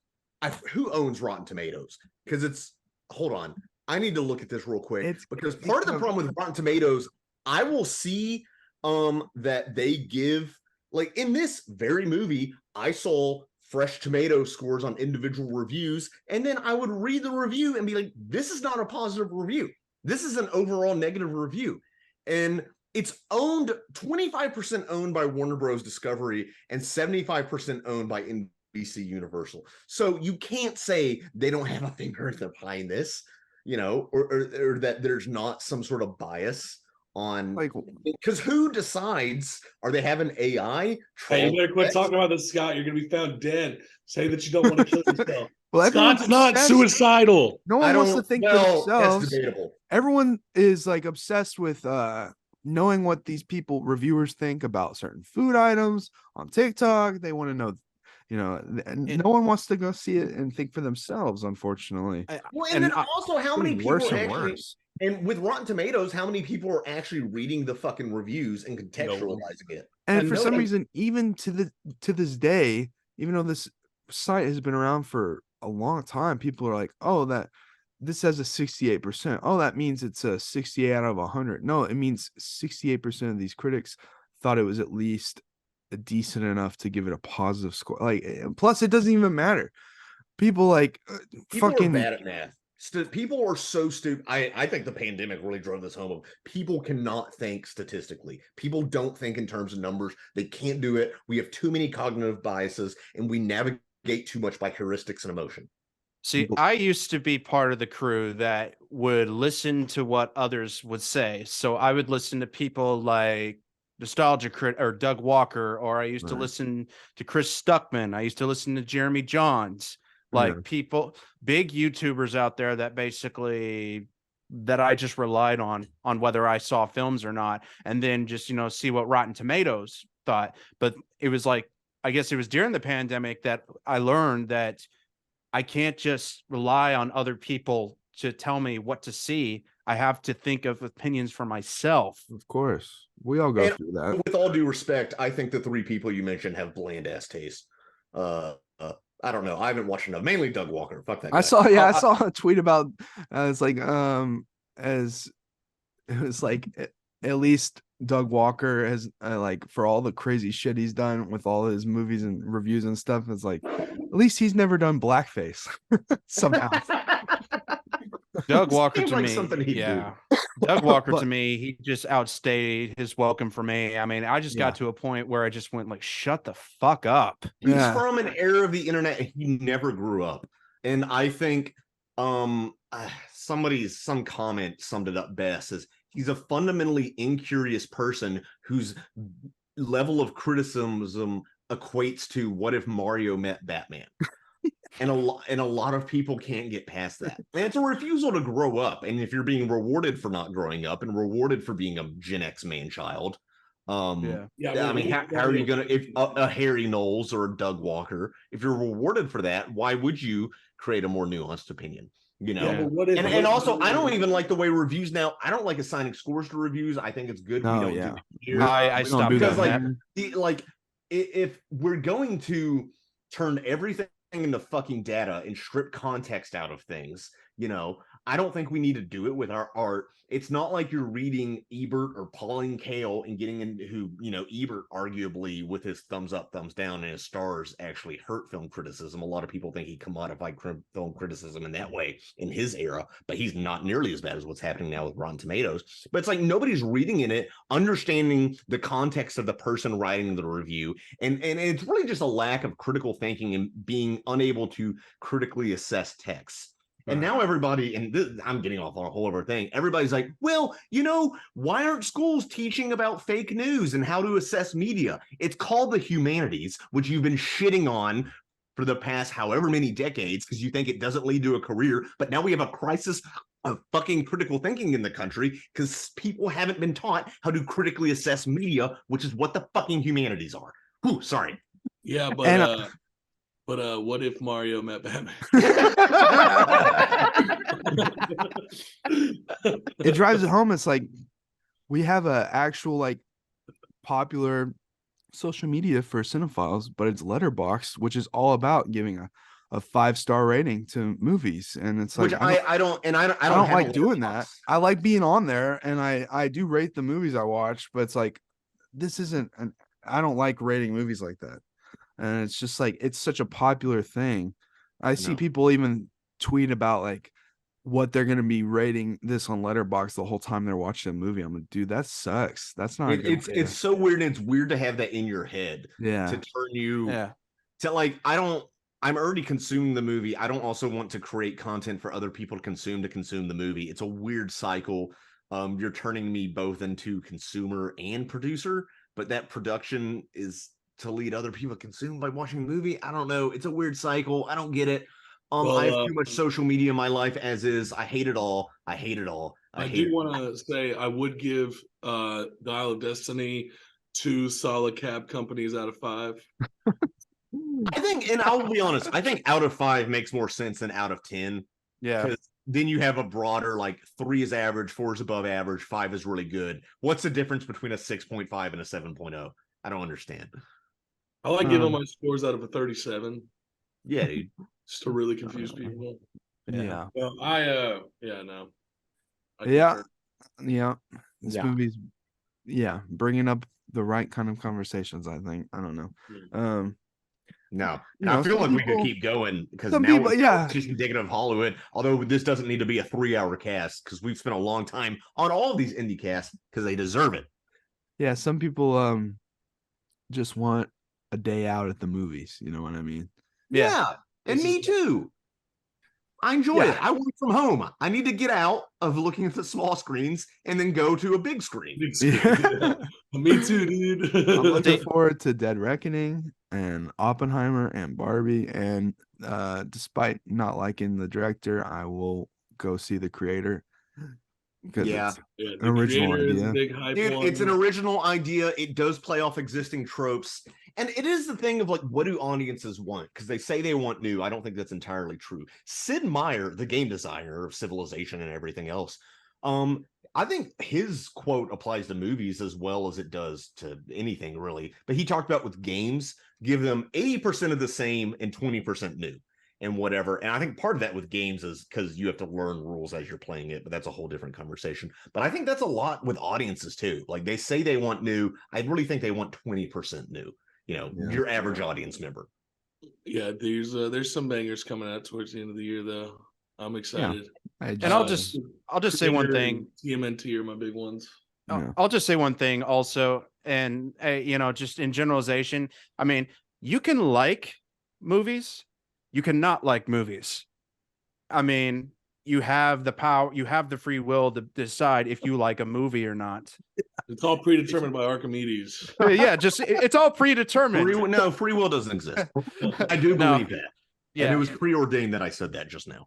who owns Rotten Tomatoes? Because hold on, I need to look at this real quick, because part of the problem with Rotten Tomatoes, I will see that they give, like in this very movie, I saw fresh tomato scores on individual reviews, and then I would read the review and be like, this is not a positive review. This is an overall negative review. And it's owned 25% owned by Warner Bros. Discovery and 75% owned by NBC Universal. So you can't say they don't have a finger behind this, or that there's not some sort of bias on, like, because who decides? Are they having AI? Hey, you better quit talking about this, Scott. You're gonna be found dead. Say that you don't want to kill yourself. Well, Scott's not suicidal. No one wants to think for themselves. That's debatable. Everyone is like obsessed with knowing what these reviewers think about certain food items on TikTok. They want to know, no one wants to go see it and think for themselves, unfortunately. And then also, how many people actually? And with Rotten Tomatoes, how many people are actually reading the fucking reviews and contextualizing it? And for some reason, even to this day, even though this site has been around for a long time, people are like, "Oh, that this has a 68%. Oh, that means it's a 68 out of 100." No, it means 68% of these critics thought it was at least decent enough to give it a positive score. Like, plus, it doesn't even matter. People are bad at math. People are so stupid. I think the pandemic really drove this home. People cannot think statistically. People don't think in terms of numbers. They can't do it. We have too many cognitive biases, and we navigate too much by heuristics and emotion. See, I used to be part of the crew that would listen to what others would say. So I would listen to people like Nostalgia Crit or Doug Walker, or I used to listen to Chris Stuckman. I used to listen to Jeremy Johns. Like people, big YouTubers out there that I just relied on whether I saw films or not, and then just, see what Rotten Tomatoes thought. But it was like, I guess it was during the pandemic that I learned that I can't just rely on other people to tell me what to see. I have to think of opinions for myself. Of course. We all go through that. With all due respect, I think the three people you mentioned have bland ass taste. I don't know. I haven't watched enough. Mainly Doug Walker. Fuck that guy. I saw a tweet about it's like as it was like at least Doug Walker has like, for all the crazy shit he's done with all his movies and reviews and stuff, it's like at least he's never done blackface somehow. Doug Walker to like me, something he'd do. Doug Walker to me, he just outstayed his welcome for me. I mean, I just got to a point where I just went like, shut the fuck up. He's from an era of the internet. He never grew up. And I think some comment summed it up best, is he's a fundamentally incurious person whose level of criticism equates to what if Mario met Batman. And a lot of people can't get past that. And it's a refusal to grow up. And if you're being rewarded for not growing up and rewarded for being a Gen X man-child, I mean, how are you gonna, if a Harry Knowles or a Doug Walker, if you're rewarded for that, why would you create a more nuanced opinion? And also, I don't even like the way reviews now. I don't like assigning scores to reviews. I think it's good we don't do that here. I stopped because if we're going to turn everything into fucking data and strip context out of things, I don't think we need to do it with our art. It's not like you're reading Ebert or Pauline Kael and getting into Ebert arguably with his thumbs up, thumbs down, and his stars actually hurt film criticism. A lot of people think he commodified film criticism in that way in his era, but he's not nearly as bad as what's happening now with Rotten Tomatoes. But it's like nobody's reading in it, understanding the context of the person writing the review, and it's really just a lack of critical thinking and being unable to critically assess text. And now everybody, and I'm getting off on a whole other thing. Everybody's like, well, why aren't schools teaching about fake news and how to assess media? It's called the humanities, which you've been shitting on for the past however many decades because you think it doesn't lead to a career. But now we have a crisis of fucking critical thinking in the country because people haven't been taught how to critically assess media, which is what the fucking humanities are. Ooh, sorry. Yeah, but what if Mario met Batman? It drives it home. It's like we have a actual like popular social media for cinephiles, but it's Letterboxd, which is all about giving a 5-star rating to movies, and it's like which I don't like doing that. I like being on there, and I do rate the movies I watch, but it's like this isn't I don't like rating movies like that. And it's just like it's such a popular thing. I see people even tweet about like what they're going to be rating this on Letterboxd the whole time they're watching a movie. I'm like, dude, that sucks. That's not it's so weird, and it's weird to have that in your head. Yeah. To turn you to like I'm already consuming the movie. I don't also want to create content for other people to consume the movie. It's a weird cycle. You're turning me both into consumer and producer, but that production is to lead other people to consume by watching the movie. I don't know. It's a weird cycle. I don't get it. I have too much social media in my life as is. I hate it all. I do want to say I would give Dial of Destiny 2 solid cab companies out of 5. I think, and I'll be honest, I think out of 5 makes more sense than out of 10. Yeah. Because then you have a broader, like 3 is average, 4 is above average, 5 is really good. What's the difference between a 6.5 and a 7.0? I don't understand. I like giving my scores out of a 37. Yeah, dude. Just to really confuse people. Yeah. Well, no. This movie's bringing up the right kind of conversations, I think. I don't know. No, I feel like we could keep going because now it's just indicative of Hollywood. Although this doesn't need to be a 3-hour cast because we've spent a long time on all of these indie casts because they deserve it. Yeah, some people just want a day out at the movies. You know what I mean? Yeah, and me too. I enjoy it. I work from home. I need to get out of looking at the small screens and then go to a big screen. Me too, dude. I'm looking forward to Dead Reckoning and Oppenheimer and Barbie. And despite not liking the director, I will go see the creator. Because it's an original idea. Dude, it's an original idea. It does play off existing tropes. And it is the thing of like, what do audiences want? Because they say they want new. I don't think that's entirely true. Sid Meier, the game designer of Civilization and everything else, I think his quote applies to movies as well as it does to anything, really. But he talked about with games, give them 80% of the same and 20% new. And whatever. And I think part of that with games is because you have to learn rules as you're playing it, but that's a whole different conversation. But I think that's a lot with audiences too. Like they say they want new. I really think they want 20% new, your average audience member. Yeah, there's some bangers coming out towards the end of the year though. I'm excited. And I'll just say one thing. TMNT are my big ones. I'll just say one thing also. And just in generalization, I mean, you can like movies. You cannot like movies. I mean, you have the power, you have the free will to decide if you like a movie or not. It's all predetermined by Archimedes. It's all predetermined. Free will doesn't exist. I do believe that. Yeah, and it was preordained that I said that just now.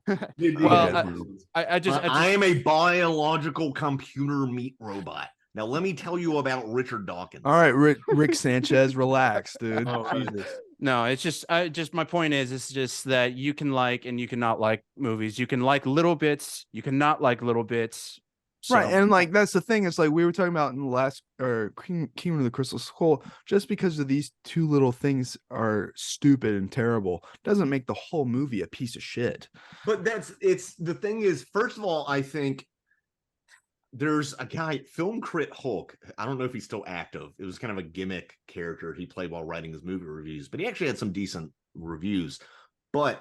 I am a biological computer meat robot. Now let me tell you about Richard Dawkins. All right, Rick Sanchez, relax, dude. Jesus. No, it's just my point is it's just that you can like and you cannot like movies. You can like little bits, you cannot like little bits. So. Right, and like that's the thing. It's like we were talking about in the last Kingdom of the Crystal Skull. Just because of these two little things are stupid and terrible doesn't make the whole movie a piece of shit. But it's the thing is, first of all, I think there's a guy, Film Crit Hulk. I don't know if he's still active. It was kind of a gimmick character he played while writing his movie reviews, but he actually had some decent reviews. But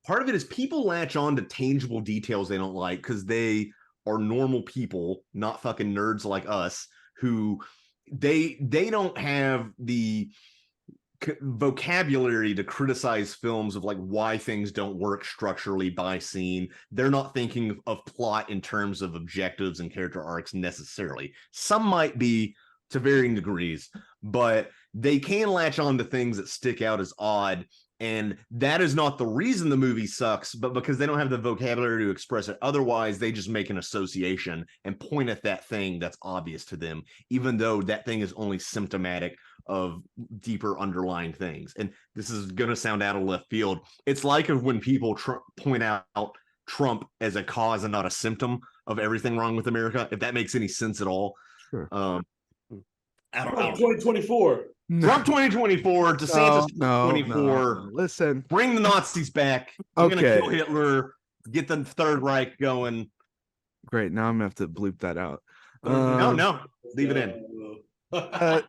part of it is people latch on to tangible details they don't like because they are normal people, not fucking nerds like us, who they don't have the vocabulary to criticize films of like why things don't work structurally by scene. They're not thinking of plot in terms of objectives and character arcs necessarily. Some might be to varying degrees, but they can latch on to things that stick out as odd. And that is not the reason the movie sucks, but because they don't have the vocabulary to express it. Otherwise, they just make an association and point at that thing that's obvious to them, even though that thing is only symptomatic of deeper underlying things. And this is going to sound out of left field. It's like when people point out Trump as a cause and not a symptom of everything wrong with America, if that makes any sense at all. Sure. I don't know. 2024. Trump 2024, DeSantis 2024. No. Listen, bring the Nazis back. I'm Okay. gonna kill Hitler, get the Third Reich going. great. Now I'm gonna have to bleep that out. No, leave it in. Uh,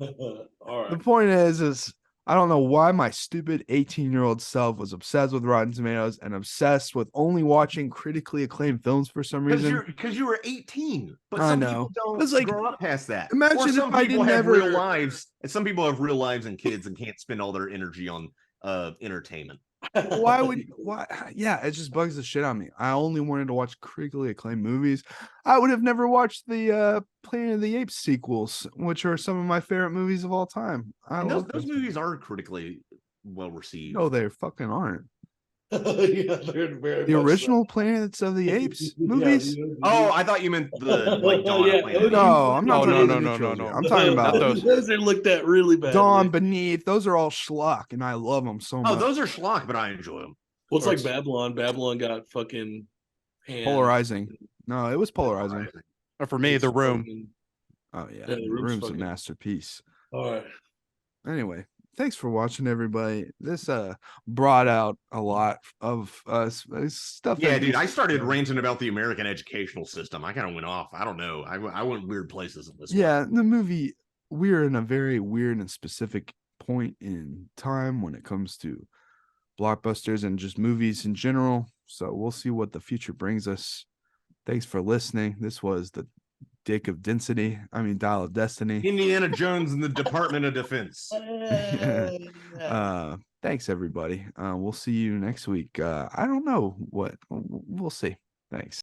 All right. The point is I don't know why my stupid 18-year-old self was obsessed with Rotten Tomatoes and obsessed with only watching critically acclaimed films for some reason. Because you were 18, but I some know. people don't It's like, grow up past that. imagine or some if I people didn't have ever- real lives, and some people have real lives and kids and can't spend all their energy on entertainment. Why? Yeah, it just bugs the shit out of me. I only wanted to watch critically acclaimed movies. I would have never watched the Planet of the Apes sequels, which are some of my favorite movies of all time. And those movies are critically well received. No, they fucking aren't. Yeah, they're very The much original Planets of the Apes Yeah, movies. Oh, I thought you meant the like Dawn Yeah. of Planet. No, I'm not No, talking no, about the no, new no, trilogy. no. I'm talking about those. Are looked at really bad. Dawn, Beneath. Those are all schlock, and I love them so Oh, much. those are schlock, but I enjoy them. Well, it's like Babylon. Babylon got fucking Polarizing. No, it was polarizing. Or for me, The Room. Oh yeah, Yeah, The The Room's Room's a fucking- masterpiece. All right. Anyway, thanks for watching, everybody. This brought out a lot of stuff. Yeah, that dude, we- I started ranting about the American educational system. I kind of went off. I don't know. I went weird places in this. Yeah, the movie. We're in a very weird and specific point in time when it comes to blockbusters and just movies in general. So we'll see what the future brings us. Thanks for listening. This was the Dial of Destiny. Indiana Jones and the Department of Defense. Thanks everybody. We'll see you next week. I don't know what we'll see. Thanks.